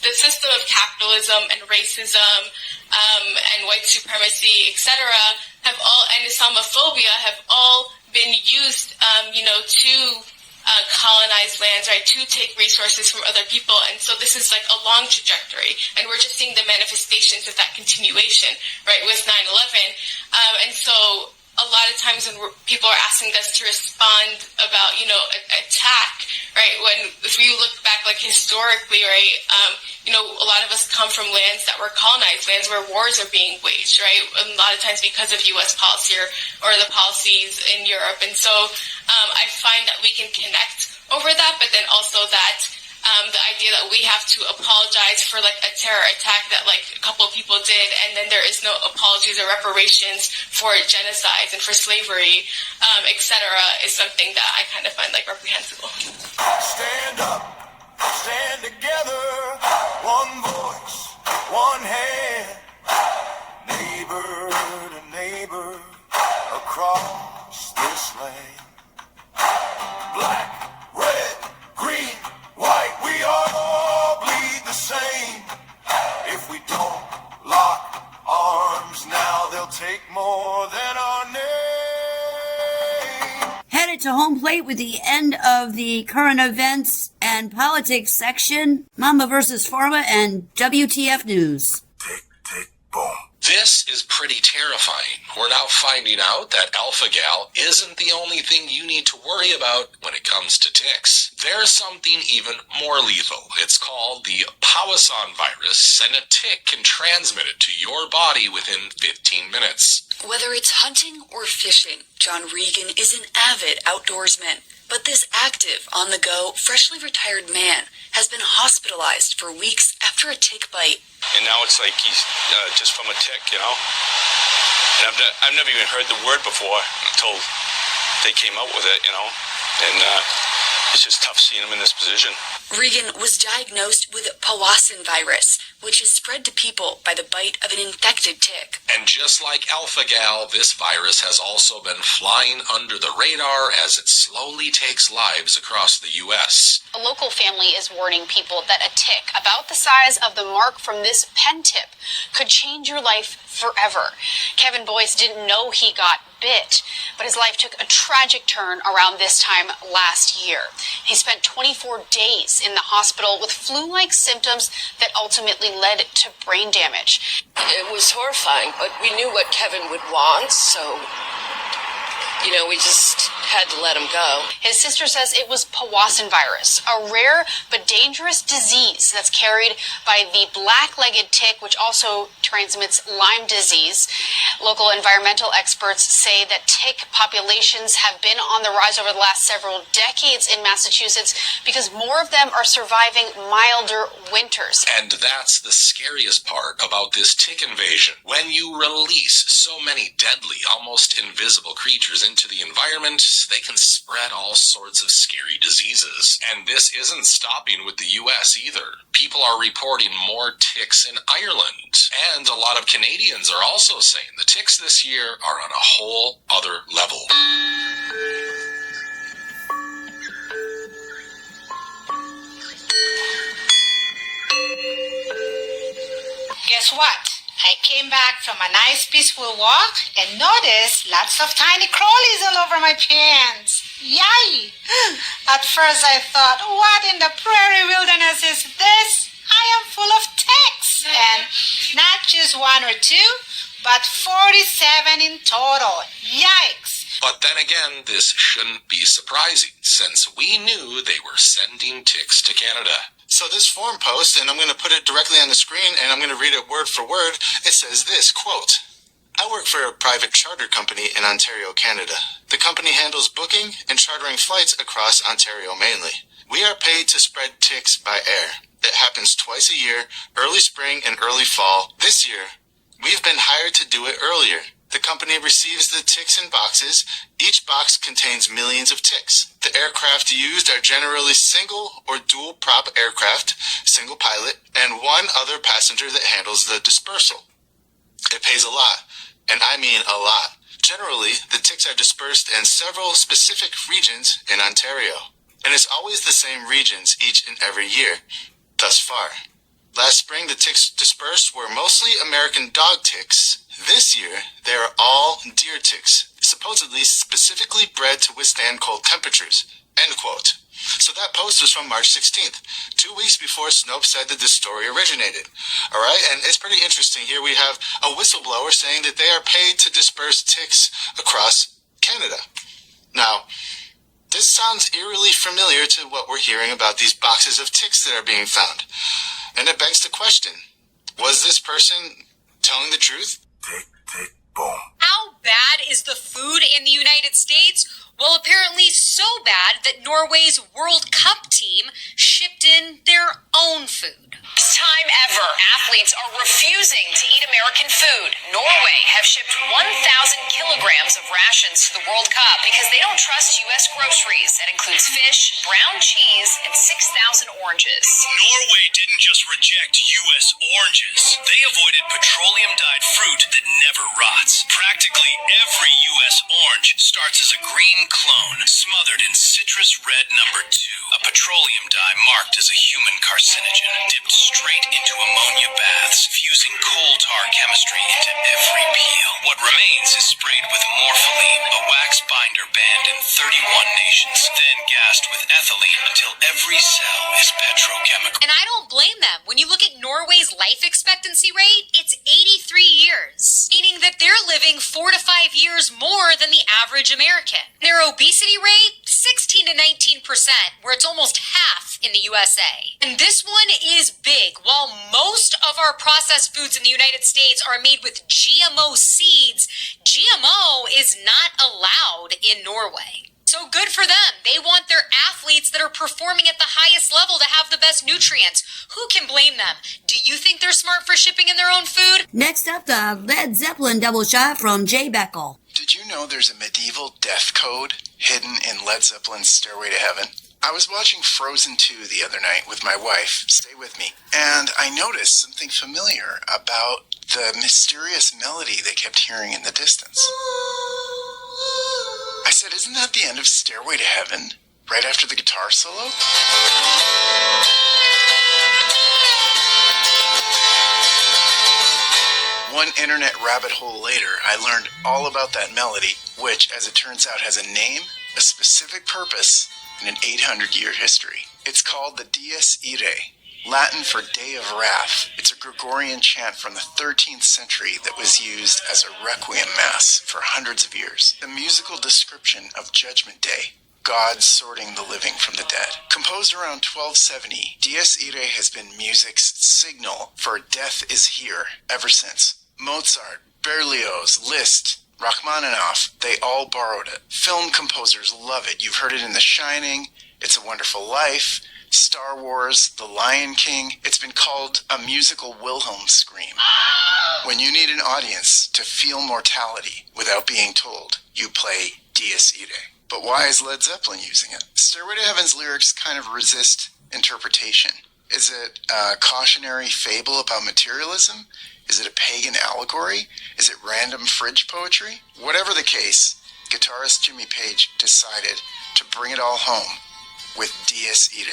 the system of capitalism and racism and white supremacy, etc., and Islamophobia have all been used, to colonize lands, right, to take resources from other people. And so this is like a long trajectory, and we're just seeing the manifestations of that continuation, right, with 9/11. And so a lot of times when people are asking us to respond about, attack, right, if you look back, historically, right, a lot of us come from lands that were colonized, lands where wars are being waged, right, a lot of times because of U.S. policy or the policies in Europe. And so I find that we can connect over that, but then also that the idea that we have to apologize for a terror attack that a couple of people did, and then there is no apologies or reparations for genocides and for slavery, etc., is something that I kind of find reprehensible. Stand up, stand together, one voice, one hand, neighbor to neighbor across this land. Black, red, green, white, we all bleed the same. If we don't lock arms now, they'll take more than our name. Headed to home plate with the end of the current events and politics section, Mama vs. Pharma and WTF News. Tick, tick, boom. This is pretty terrifying. We're now finding out that alpha-gal isn't the only thing you need to worry about when it comes to ticks. There's something even more lethal. It's called the Powassan virus, and a tick can transmit it to your body within 15 minutes. Whether it's hunting or fishing, John Regan is an avid outdoorsman. But this active, on-the-go, freshly retired man has been hospitalized for weeks after a tick bite. And now it's like he's just from a tick, And I've never even heard the word before until they came out with it, And it's just tough seeing him in this position. Regan was diagnosed with Powassan virus, which is spread to people by the bite of an infected tick. And just like alpha-gal, this virus has also been flying under the radar as it slowly takes lives across the U.S. A local family is warning people that a tick about the size of the mark from this pen tip could change your life forever. Kevin Boyce didn't know he got bit, but his life took a tragic turn around this time last year. He spent 24 days in the hospital with flu-like symptoms that ultimately led to brain damage. It was horrifying, but we knew what Kevin would want, so, we just had to let him go. His sister says it was Powassan virus, a rare but dangerous disease that's carried by the black-legged tick, which also transmits Lyme disease. Local environmental experts say that tick populations have been on the rise over the last several decades in Massachusetts because more of them are surviving milder winters. And that's the scariest part about this tick invasion. When you release so many deadly, almost invisible creatures into the environment, they can spread all sorts of scary diseases. And this isn't stopping with the US either. People are reporting more ticks in Ireland. And a lot of Canadians are also saying the ticks this year are on a whole other level. Guess what? I came back from a nice peaceful walk and noticed lots of tiny crawlies all over my pants. Yay! At first I thought, what in the prairie wilderness is this? I am full of ticks. And not just one or two, but 47 in total. Yikes! But then again, this shouldn't be surprising, since we knew they were sending ticks to Canada. So this forum post, and I'm going to put it directly on the screen, and I'm going to read it word for word. It says this, quote, I work for a private charter company in Ontario, Canada. The company handles booking and chartering flights across Ontario mainly. We are paid to spread ticks by air. It happens twice a year, early spring and early fall. This year, we've been hired to do it earlier. The company receives the ticks in boxes. Each box contains millions of ticks. The aircraft used are generally single or dual prop aircraft, single pilot, and one other passenger that handles the dispersal. It pays a lot, and I mean a lot. Generally, the ticks are dispersed in several specific regions in Ontario, and it's always the same regions each and every year, thus far. Last spring, the ticks dispersed were mostly American dog ticks. This year, they are all deer ticks, supposedly specifically bred to withstand cold temperatures. End quote. So that post was from March 16th, 2 weeks before Snopes said that this story originated. All right, and it's pretty interesting. Here we have a whistleblower saying that they are paid to disperse ticks across Canada. Now, this sounds eerily familiar to what we're hearing about these boxes of ticks that are being found. And it begs the question, was this person telling the truth? Tick, tick, boom. How bad is the food in the United States? Well, apparently so bad that Norway's World Cup team shipped in their own food. First time ever, athletes are refusing to eat American food. Norway have shipped 1,000 kilograms of rations to the World Cup because they don't trust U.S. groceries. That includes fish, brown cheese, and 6,000 oranges. Norway didn't just reject U.S. oranges. They avoided petroleum-dyed fruit that never rots. Practically every U.S. orange starts as a green clone, smothered in citrus red number 2, a petroleum dye marked as a human carcinogen, dipped straight into ammonia baths, fusing coal tar chemistry into every peel. What remains is sprayed with morpholine, a wax binder banned in 31 nations, then gassed with ethylene until every cell is petrochemical. And I don't blame them. When you look at Norway's life expectancy rate, it's 83 years, meaning that they're living 4 to 5 years more than the average American. Their obesity rate, 16 to 19%, where it's almost half in the USA. And this one is big. While most of our processed foods in the United States are made with GMO seeds, GMO is not allowed in Norway. So good for them. They want their athletes that are performing at the highest level to have the best nutrients. Who can blame them? Do you think they're smart for shipping in their own food? Next up, the Led Zeppelin double shot from Jay Beckel. Did you know there's a medieval death code hidden in Led Zeppelin's Stairway to Heaven? I was watching Frozen 2 the other night with my wife, stay with me, and I noticed something familiar about the mysterious melody they kept hearing in the distance. I said, isn't that the end of Stairway to Heaven, right after the guitar solo? One internet rabbit hole later, I learned all about that melody, which, as it turns out, has a name, a specific purpose, and an 800-year history. It's called the Dies Irae, Latin for Day of Wrath. It's a Gregorian chant from the 13th century that was used as a requiem mass for hundreds of years. The musical description of Judgment Day, God sorting the living from the dead. Composed around 1270, Dies Irae has been music's signal for death is here ever since. Mozart, Berlioz, Liszt, Rachmaninoff, they all borrowed it. Film composers love it. You've heard it in The Shining, It's a Wonderful Life, Star Wars, The Lion King. It's been called a musical Wilhelm scream. When you need an audience to feel mortality without being told, you play Dies Irae. But why is Led Zeppelin using it? Stairway to Heaven's lyrics kind of resist interpretation. Is it a cautionary fable about materialism? Is it a pagan allegory? Is it random fridge poetry? Whatever the case, guitarist Jimmy Page decided to bring it all home with Dies Irae.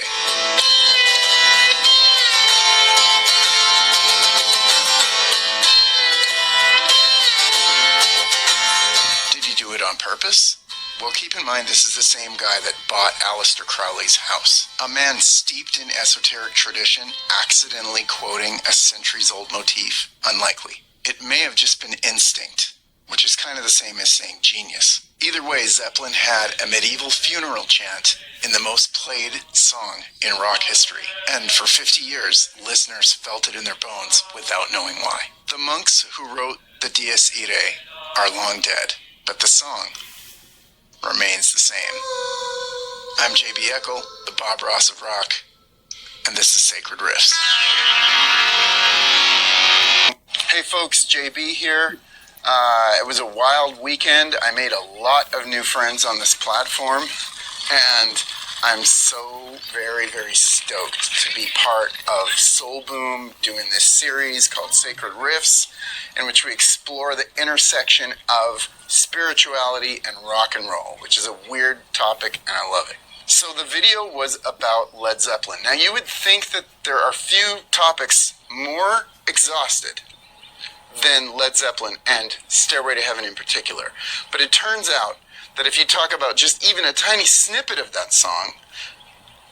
Did he do it on purpose? Well, keep in mind this is the same guy that bought Aleister Crowley's house. A man steeped in esoteric tradition, accidentally quoting a centuries-old motif? Unlikely. It may have just been instinct, which is kind of the same as saying genius. Either way, Zeppelin had a medieval funeral chant in the most played song in rock history. And for 50 years, listeners felt it in their bones without knowing why. The monks who wrote the Dies Irae are long dead, but the song remains the same. I'm JB Eckel, the Bob Ross of rock, and this is Sacred Riffs. Hey folks, JB here. It was a wild weekend. I made a lot of new friends on this platform, and I'm so very, very stoked to be part of Soul Boom doing this series called Sacred Riffs, in which we explore the intersection of spirituality and rock and roll, which is a weird topic, and I love it. So the video was about Led Zeppelin. Now you would think that there are few topics more exhausted than Led Zeppelin and Stairway to Heaven in particular. But it turns out that if you talk about just even a tiny snippet of that song,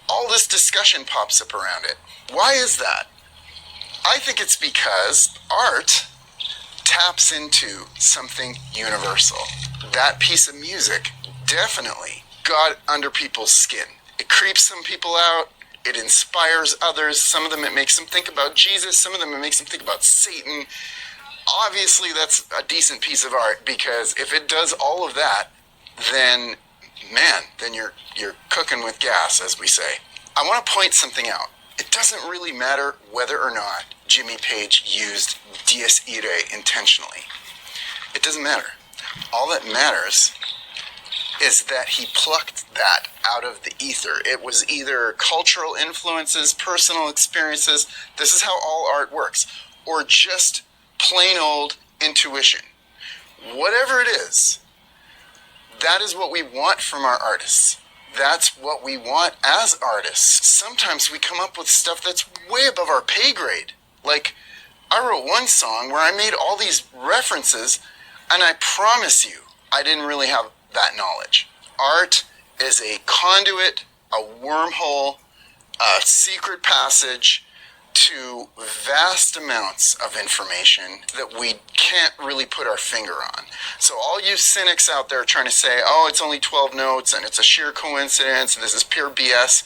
all this discussion pops up around it. Why is that? I think it's because art taps into something universal. That piece of music definitely got under people's skin. It creeps some people out. It inspires others. Some of them it makes them think about Jesus. Some of them it makes them think about Satan. Obviously, that's a decent piece of art, because if it does all of that, then, man, then you're cooking with gas, as we say. I want to point something out. It doesn't really matter whether or not Jimmy Page used Dies Irae intentionally. It doesn't matter. All that matters is that he plucked that out of the ether. It was either cultural influences, personal experiences, this is how all art works, or just plain old intuition. Whatever it is, that is what we want from our artists. That's what we want as artists. Sometimes we come up with stuff that's way above our pay grade. Like, I wrote one song where I made all these references, and I promise you, I didn't really have that knowledge. Art is a conduit, a wormhole, a secret passage to vast amounts of information that we can't really put our finger on. So all you cynics out there trying to say, oh, it's only 12 notes and it's a sheer coincidence and this is pure BS.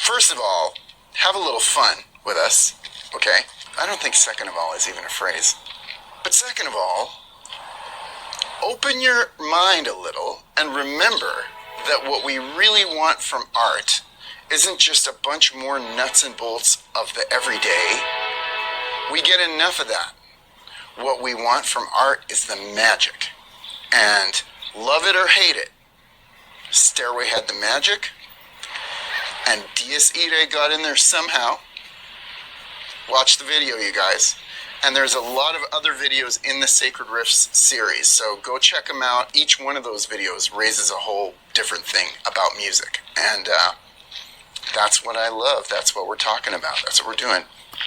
First of all, have a little fun with us, okay? I don't think second of all is even a phrase. But second of all, open your mind a little and remember that what we really want from art isn't just a bunch more nuts and bolts of the everyday. We get enough of that. What we want from art is the magic. And love it or hate it, Stairway had the magic, and Dies Irae got in there somehow. Watch the video, you guys. And there's a lot of other videos in the Sacred Riffs series, so go check them out. Each one of those videos raises a whole different thing about music. And that's what I love. That's what we're talking about. That's what we're doing.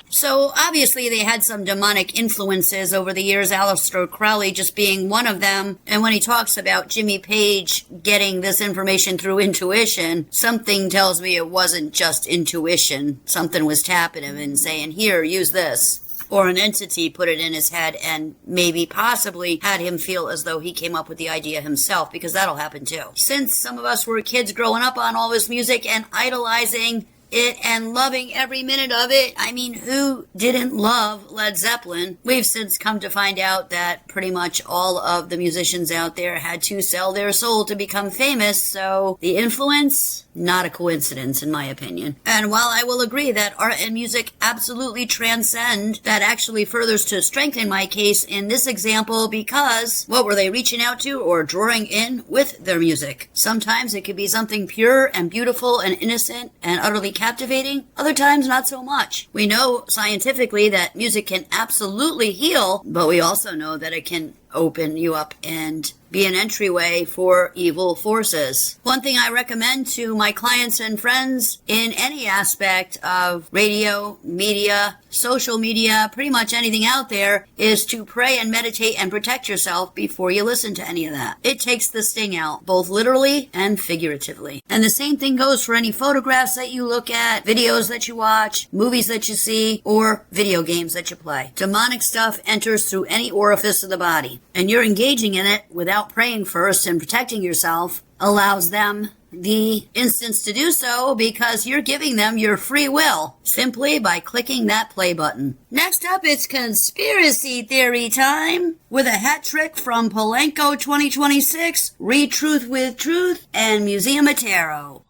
So obviously they had some demonic influences over the years, Aleister Crowley just being one of them. And when he talks about Jimmy Page getting this information through intuition, something tells me it wasn't just intuition. Something was tapping him and saying, here, use this. Or an entity put it in his head and maybe possibly had him feel as though he came up with the idea himself, because that'll happen too. Since some of us were kids growing up on all this music and idolizing it and loving every minute of it. I mean, who didn't love Led Zeppelin? We've since come to find out that pretty much all of the musicians out there had to sell their soul to become famous, so the influence, not a coincidence in my opinion. And while I will agree that art and music absolutely transcend, that actually furthers to strengthen my case in this example, because what were they reaching out to or drawing in with their music? Sometimes it could be something pure and beautiful and innocent and utterly captivating, other times not so much. We know scientifically that music can absolutely heal, but we also know that it can open you up and be an entryway for evil forces. One thing I recommend to my clients and friends in any aspect of radio, media, social media, pretty much anything out there, is to pray and meditate and protect yourself before you listen to any of that. It takes the sting out, both literally and figuratively. And the same thing goes for any photographs that you look at, videos that you watch, movies that you see, or video games that you play. Demonic stuff enters through any orifice of the body, and you're engaging in it without praying first and protecting yourself allows them the instance to do so, because you're giving them your free will simply by clicking that play button. Next up, it's conspiracy theory time with a hat trick from Polanco 2026, Read Truth with Truth, and Museum of Tarot.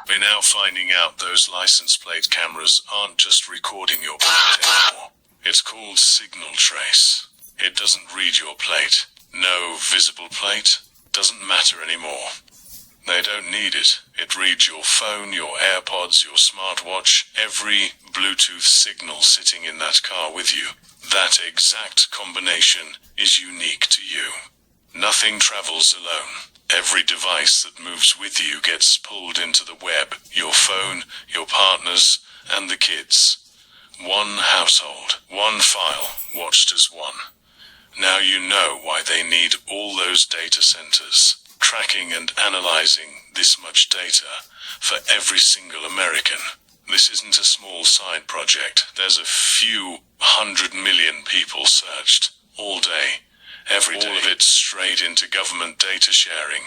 We're now finding out those license plate cameras aren't just recording your plate anymore. It's called signal trace. It doesn't read your plate. No visible plate doesn't matter anymore. They don't need it. It reads your phone, your AirPods, your smartwatch, every Bluetooth signal sitting in that car with you. That exact combination is unique to you. Nothing travels alone. Every device that moves with you gets pulled into the web. Your phone, your partners, and the kids. One household, one file, watched as one. Now you know why they need all those data centers, tracking and analyzing this much data for every single American. This isn't a small side project. There's a few 100 million people searched all day. Every day. All of it straight into government data sharing,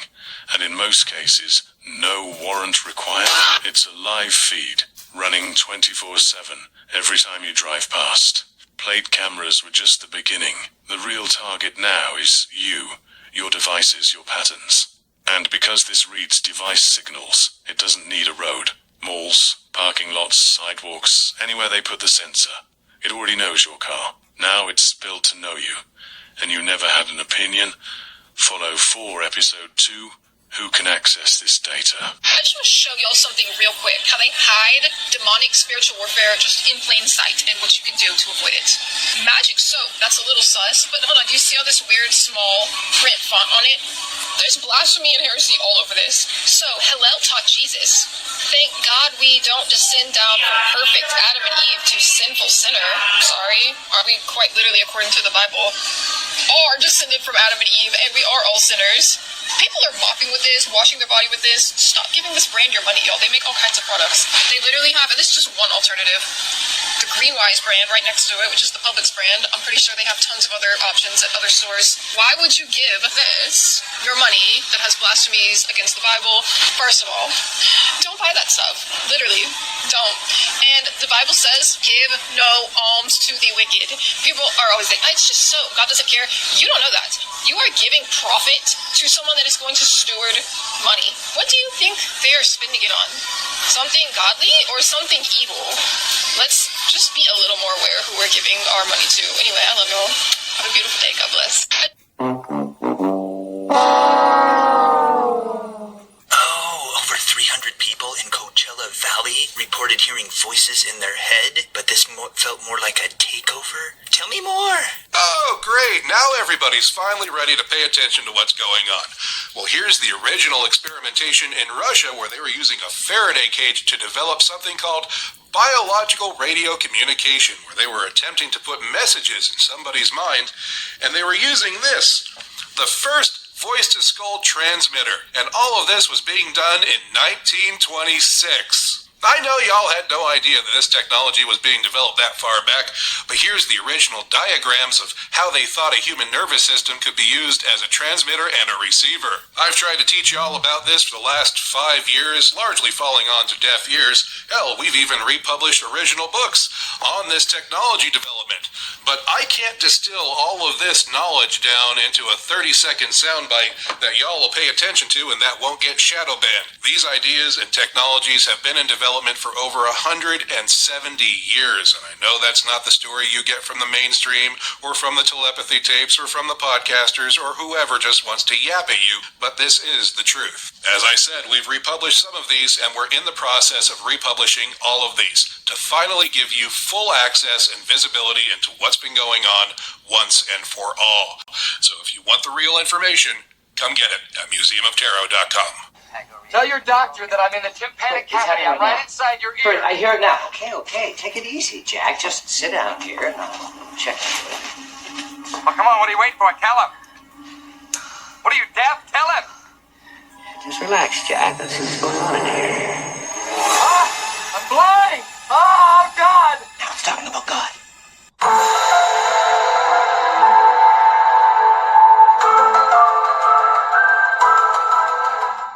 and in most cases, no warrant required. It's a live feed, running 24/7, every time you drive past. Plate cameras were just the beginning. The real target now is you, your devices, your patterns. And because this reads device signals, it doesn't need a road. Malls, parking lots, sidewalks, anywhere they put the sensor. It already knows your car. Now it's built to know you. And you never had an opinion? Follow 4 episode 2. Who can access this data? I just want to show y'all something real quick. How they hide demonic spiritual warfare just in plain sight and what you can do to avoid it. Magic soap, that's a little sus, but hold on, do you see all this weird small print font on it? There's blasphemy and heresy all over this. So, Hillel taught Jesus. Thank God we don't descend down from perfect Adam and Eve to sinful sinner. Sorry, are we quite literally, according to the Bible, are descended from Adam and Eve, and we are all sinners. People are mopping with this, washing their body with this. Stop giving this brand your money, y'all. They make all kinds of products. They literally have, and this is just one alternative, the Greenwise brand right next to it, which is the Publix brand. I'm pretty sure they have tons of other options at other stores. Why would you give this your money that has blasphemies against the Bible? First of all, don't buy that stuff. Literally, don't. And the Bible says, give no alms to the wicked. People are always like, it's just so, God doesn't care. You don't know that. You are giving profit to someone that is going to steward money. What do you think they are spending it on? Something godly or something evil? Let's just be a little more aware who we're giving our money to. Anyway, I love y'all. Have a beautiful day. God bless. Over 300 people in Coachella Valley. Valley reported hearing voices in their head, but this felt more like a takeover. Tell me more. Oh, great. Now everybody's finally ready to pay attention to what's going on. Well, here's the original experimentation in Russia where they were using a Faraday cage to develop something called biological radio communication, where they were attempting to put messages in somebody's mind, and they were using this, the first voice-to-skull transmitter, and all of this was being done in 1926. I know y'all had no idea that this technology was being developed that far back, but here's the original diagrams of how they thought a human nervous system could be used as a transmitter and a receiver. I've tried to teach y'all about this for the last 5 years, largely falling onto deaf ears. Hell, we've even republished original books on this technology development. But I can't distill all of this knowledge down into a 30-second soundbite that y'all will pay attention to and that won't get shadow banned. These ideas and technologies have been in development for over 170 years, and I know that's not the story you get from the mainstream or from the telepathy tapes or from the podcasters or whoever just wants to yap at you, but this is the truth. As I said, we've republished some of these, and we're in the process of republishing all of these to finally give you full access and visibility into what's been going on once and for all. So if you want the real information, come get it at museumoftarot.com. Tell your doctor that I'm in the tympanic cavity. I'm right inside your ear. I hear it now. Okay. Take it easy, Jack. Just sit down here and I'll check it. Well, come on. What are you waiting for? Tell him. What are you, deaf? Tell him. Just relax, Jack. Let's see what's going on in here. I'm blind. Oh, God. Now it's talking about God.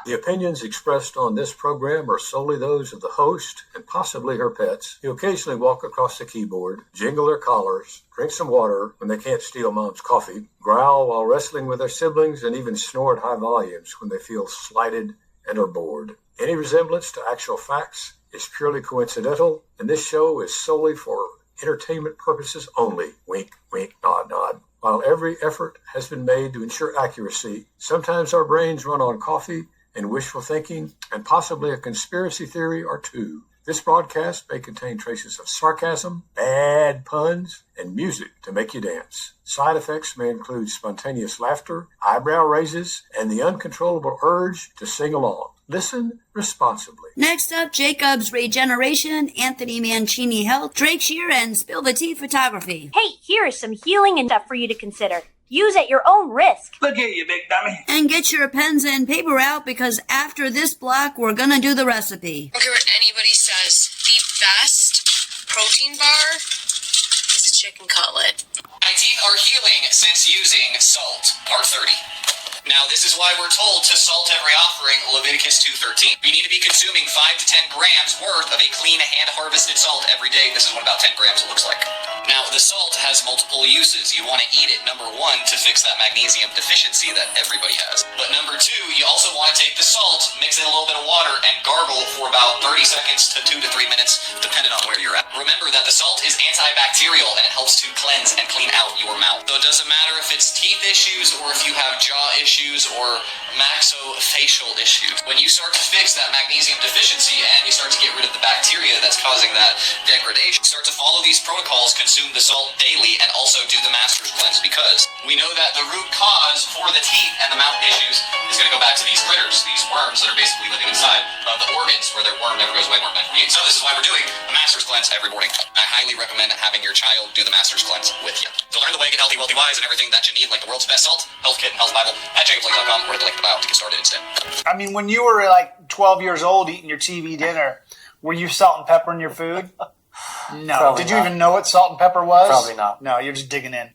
The opinions expressed on this program are solely those of the host and possibly her pets, who occasionally walk across the keyboard, jingle their collars, drink some water when they can't steal mom's coffee, growl while wrestling with their siblings, and even snore at high volumes when they feel slighted and are bored. Any resemblance to actual facts is purely coincidental, and this show is solely for entertainment purposes only. Wink, wink, nod, nod. While every effort has been made to ensure accuracy, sometimes our brains run on coffee and wishful thinking, and possibly a conspiracy theory or two. This broadcast may contain traces of sarcasm, bad puns, and music to make you dance. Side effects may include spontaneous laughter, eyebrow raises, and the uncontrollable urge to sing along. Listen responsibly. Next up, Jacob's Regeneration, Anthony Mancini Health, Drake Shear, and Spill the Tea Photography. Hey, here is some healing and stuff for you to consider. Use at your own risk. Look here, you big dummy. And get your pens and paper out, because after this block, we're gonna do the recipe. I don't care what anybody says. The best protein bar is a chicken cutlet. My teeth are healing since using salt. Part 30. Now, this is why we're told to salt every offering, Leviticus 2:13. We need to be consuming 5 to 10 grams worth of a clean, hand-harvested salt every day. This is what about 10 grams looks like. Now, the salt has multiple uses. You want to eat it, number one, to fix that magnesium deficiency that everybody has. But number two, you also want to take the salt, mix in a little bit of water, and gargle for about 30 seconds to 2 to 3 minutes, depending on where you're at. Remember that the salt is antibacterial, and it helps to cleanse and clean out your mouth. So it doesn't matter if it's teeth issues or if you have jaw issues or maxillofacial issues. When you start to fix that magnesium deficiency and you start to get rid of the bacteria that's causing that degradation, start to follow these protocols, consume the salt daily, and also do the master's cleanse, because we know that the root cause for the teeth and the mouth issues is going to go back to these critters, these worms that are basically living inside of the organs where their worm never goes away. So this is why we're doing the master's cleanse every morning. I highly recommend having your child do the master's cleanse with you. To learn the way, get healthy, wealthy, wise, and everything that you need, like the world's best salt, health kit and health Bible at jacobslake.com, or hit the link in the bio to get started instead. I mean, when you were like 12 years old eating your TV dinner, were you salt and pepper in your food? No. Probably Did you not. even know what salt and pepper was? Probably not. No, you're just digging in.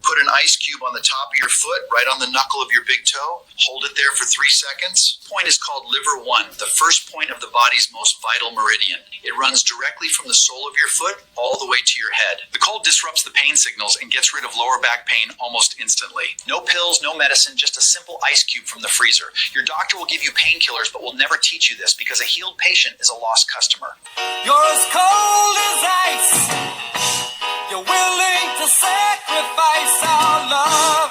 Put an ice cube on the top of your foot, right on the knuckle of your big toe. Hold it there for 3 seconds. Point is called liver 1, the first point of the body's most vital meridian. It runs directly from the sole of your foot all the way to your head. The cold disrupts the pain signals and gets rid of lower back pain almost instantly. No pills, no medicine, just a simple ice cube from the freezer. Your doctor will give you painkillers, but will never teach you this, because a healed patient is a lost customer. You're as cold as ice. You're willing to sacrifice our love.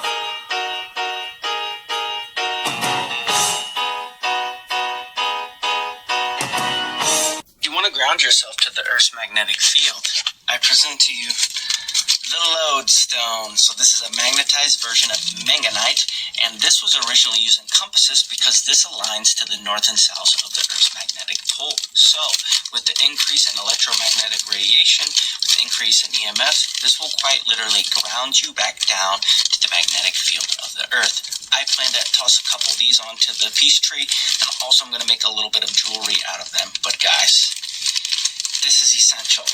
ground yourself to the Earth's magnetic field. I present to you the lodestone. So this is a magnetized version of manganite, and this was originally used in compasses because this aligns to the north and south of the Earth's magnetic pole. So with the increase in electromagnetic radiation, with the increase in EMF, this will quite literally ground you back down to the magnetic field of the Earth. I plan to toss a couple of these onto the peace tree, and also I'm going to make a little bit of jewelry out of them. But guys, this is essential.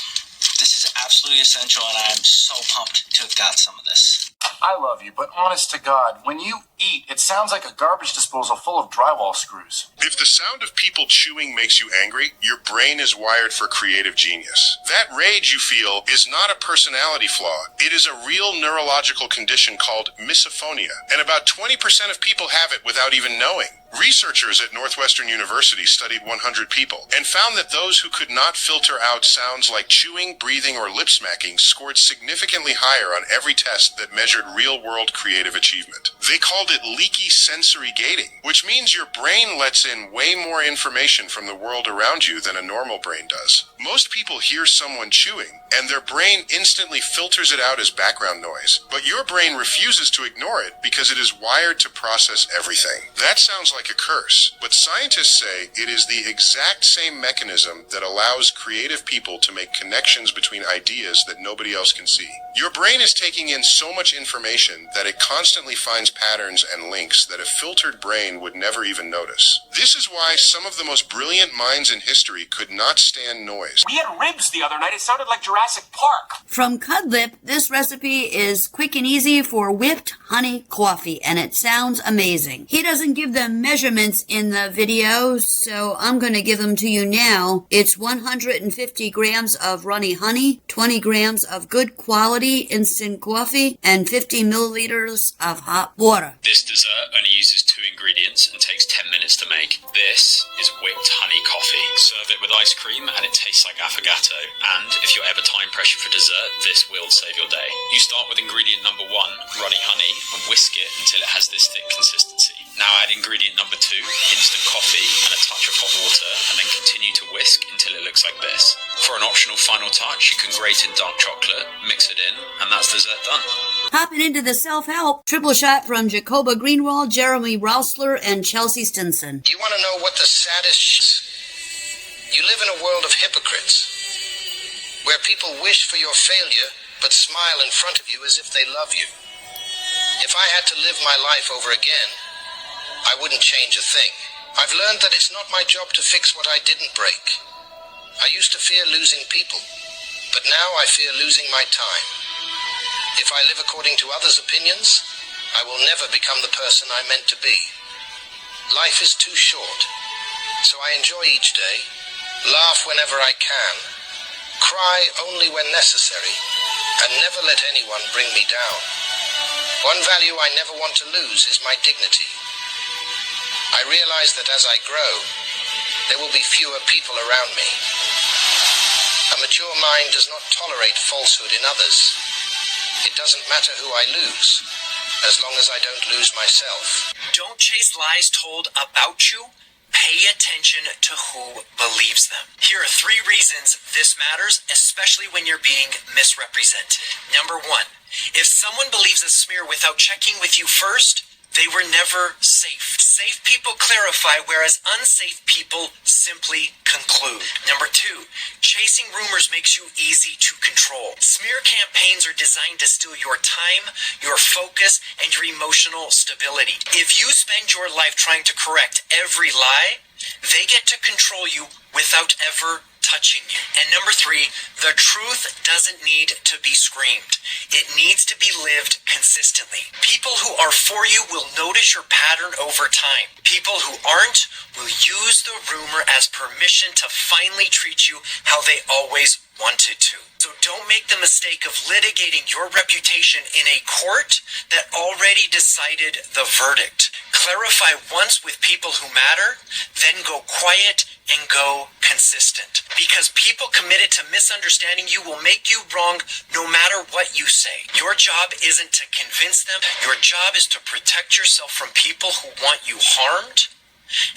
This is absolutely essential, and I am so pumped to have got some of this. I love you, but honest to God, when you eat, it sounds like a garbage disposal full of drywall screws. If the sound of people chewing makes you angry, your brain is wired for creative genius. That rage you feel is not a personality flaw. It is a real neurological condition called misophonia, and about 20% of people have it without even knowing. Researchers at Northwestern University studied 100 people and found that those who could not filter out sounds like chewing, breathing, or lip smacking scored significantly higher on every test that measured real-world creative achievement. They called it leaky sensory gating, which means your brain lets in way more information from the world around you than a normal brain does. Most people hear someone chewing, and their brain instantly filters it out as background noise. But your brain refuses to ignore it because it is wired to process everything. That sounds like a curse, but scientists say it is the exact same mechanism that allows creative people to make connections between ideas that nobody else can see. Your brain is taking in so much information that it constantly finds patterns and links that a filtered brain would never even notice. This is why some of the most brilliant minds in history could not stand noise. We had ribs the other night. It sounded like Jurassic Park. From Cudlip, this recipe is quick and easy for whipped honey coffee, and it sounds amazing. He doesn't give the measurements in the video, so I'm going to give them to you now. It's 150 grams of runny honey, 20 grams of good quality instant coffee, and 50 milliliters of hot water. This dessert only uses 2 ingredients and takes 10 minutes to make. This is whipped honey coffee. Serve it with ice cream and it tastes like affogato. And if you're ever time pressure for dessert, this will save your day. You start with ingredient number 1, runny honey, and whisk it until it has this thick consistency. Now add ingredient number 2, instant coffee, and a touch of hot water, and then continue to whisk until it looks like this. For an optional final touch, you can grate in dark chocolate, mix it in, and that's dessert done. Hopping into the self-help, triple shot from Jacoba Greenwald, Jeremy Rousler, and Chelsea Stinson. Do you want to know what the saddest is? You live in a world of hypocrites, where people wish for your failure, but smile in front of you as if they love you. If I had to live my life over again, I wouldn't change a thing. I've learned that it's not my job to fix what I didn't break. I used to fear losing people, but now I fear losing my time. If I live according to others' opinions, I will never become the person I meant to be. Life is too short, so I enjoy each day, laugh whenever I can, cry only when necessary, and never let anyone bring me down. One value I never want to lose is my dignity. I realize that as I grow, there will be fewer people around me. A mature mind does not tolerate falsehood in others. It doesn't matter who I lose, as long as I don't lose myself. Don't chase lies told about you. Pay attention to who believes them. Here are 3 reasons this matters, especially when you're being misrepresented. Number 1, if someone believes a smear without checking with you first, they were never safe. Safe people clarify, whereas unsafe people simply conclude. Number 2, chasing rumors makes you easy to control. Smear campaigns are designed to steal your time, your focus, and your emotional stability. If you spend your life trying to correct every lie, they get to control you without ever touching you. And number 3, the truth doesn't need to be screamed. It needs to be lived consistently. People who are for you will notice your pattern over time. People who aren't will use the rumor as permission to finally treat you how they always wanted to. So don't make the mistake of litigating your reputation in a court that already decided the verdict. Clarify once with people who matter, then go quiet and go consistent. Because people committed to misunderstanding you will make you wrong no matter what you say. Your job isn't to convince them. Your job is to protect yourself from people who want you harmed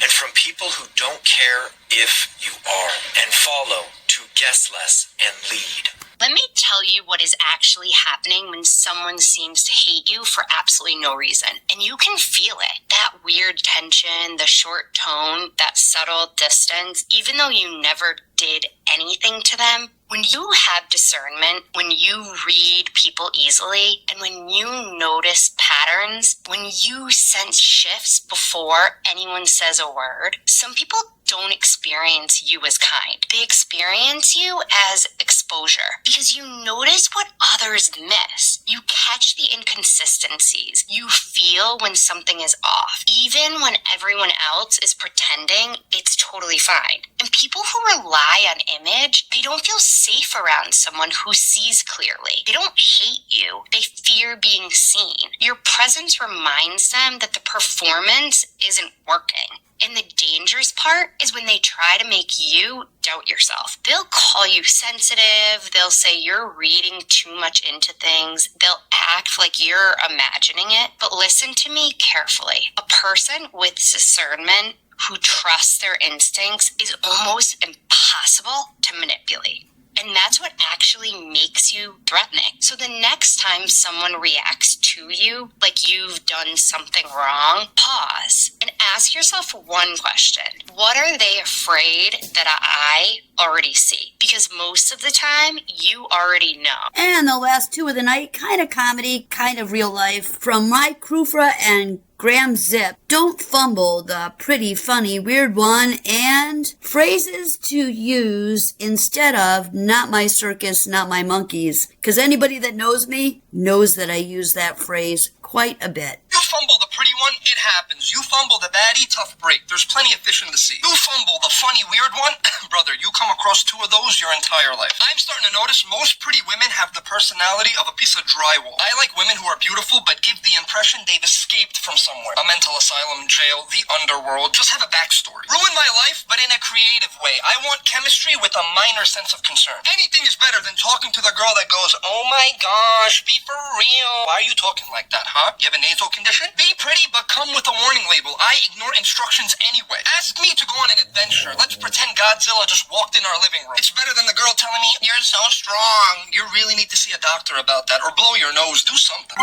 and from people who don't care if you are, and follow to guess less and lead. Let me tell you what is actually happening when someone seems to hate you for absolutely no reason. And you can feel it. That weird tension, the short tone, that subtle distance, even though you never did anything to them. When you have discernment, when you read people easily, and when you notice patterns, when you sense shifts before anyone says a word, some people don't experience you as kind. They experience you as exposure because you notice what others miss. You catch the inconsistencies. You feel when something is off. Even when everyone else is pretending it's totally fine. And people who rely on image, they don't feel safe around someone who sees clearly. They don't hate you. They fear being seen. Your presence reminds them that the performance isn't working. And the dangerous part is when they try to make you doubt yourself. They'll call you sensitive. They'll say you're reading too much into things. They'll act like you're imagining it. But listen to me carefully. A person with discernment who trusts their instincts is almost impossible to manipulate. And that's what actually makes you threatening. So the next time someone reacts to you like you've done something wrong, pause and ask yourself one question. What are they afraid that I already see? Because most of the time, you already know. And the last two of the night, kind of comedy, kind of real life, from Mike Krufra and Graham Zip. Don't fumble the pretty funny weird one, and phrases to use instead of not my circus, not my monkeys. Because anybody that knows me knows that I use that phrase quite a bit. You fumble the pretty one, it happens. You fumble the baddie, tough break. There's plenty of fish in the sea. You fumble the funny weird one, brother, you come across two of those your entire life. I'm starting to notice most pretty women have the personality of a piece of drywall. I like women who are beautiful but give the impression they've escaped from somewhere. A mental asylum, jail, the underworld. Just have a backstory. Ruin my life, but in a creative way. I want chemistry with a minor sense of concern. Anything is better than talking to the girl that goes, oh my gosh, be for real. Why are you talking like that, huh? You have a nasal condition? Be pretty, but come with a warning label. I ignore instructions anyway. Ask me to go on an adventure. Let's pretend Godzilla just walked in our living room. It's better than the girl telling me, you're so strong. You really need to see a doctor about that. Or blow your nose. Do something.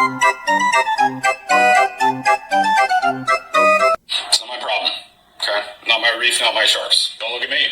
It's not my problem. Okay? Not my reef, not my sharks. Don't look at me.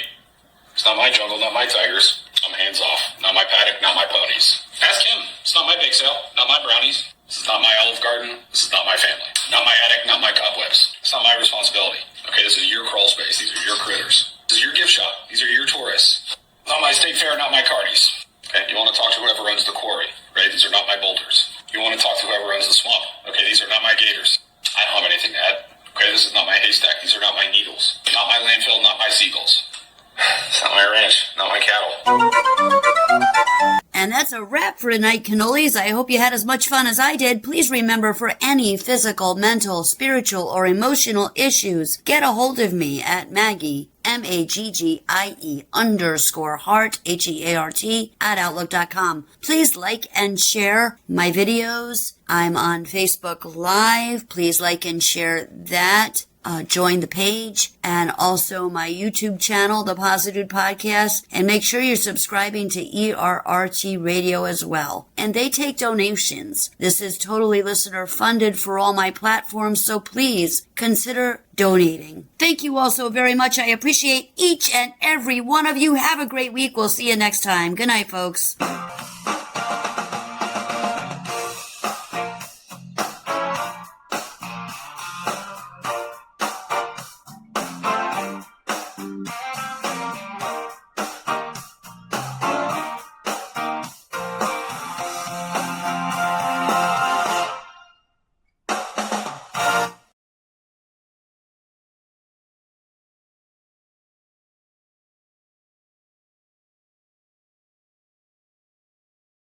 It's not my jungle, not my tigers. I'm hands off. Not my paddock, not my ponies. Ask him. It's not my big sale, not my brownies. This is not my Olive Garden. This is not my family. Not my attic, not my cobwebs. It's not my responsibility. Okay, this is your crawl space. These are your critters. This is your gift shop. These are your tourists. Not my state fair, not my cardies. Okay, you want to talk to whoever runs the quarry, right? These are not my boulders. You want to talk to whoever runs the swamp. Okay, these are not my gators. I don't have anything to add. Okay, this is not my haystack. These are not my needles. Not my landfill, not my seagulls. It's not my ranch, not my cattle. And that's a wrap for tonight, cannolis. I hope you had as much fun as I did. Please remember, for any physical, mental, spiritual, or emotional issues, get a hold of me at Maggie, MAGGIE _heart, HEART, at Outlook.com. Please like and share my videos. I'm on Facebook Live. Please like and share that. Join the page, and also my YouTube channel, the Positude Podcast, and make sure you're subscribing to ERRT Radio as well. And they take donations. This is totally listener funded for all my platforms, so please consider donating. Thank you all so very much. I appreciate each and every one of you. Have a great week. We'll see you next time. Good night, folks.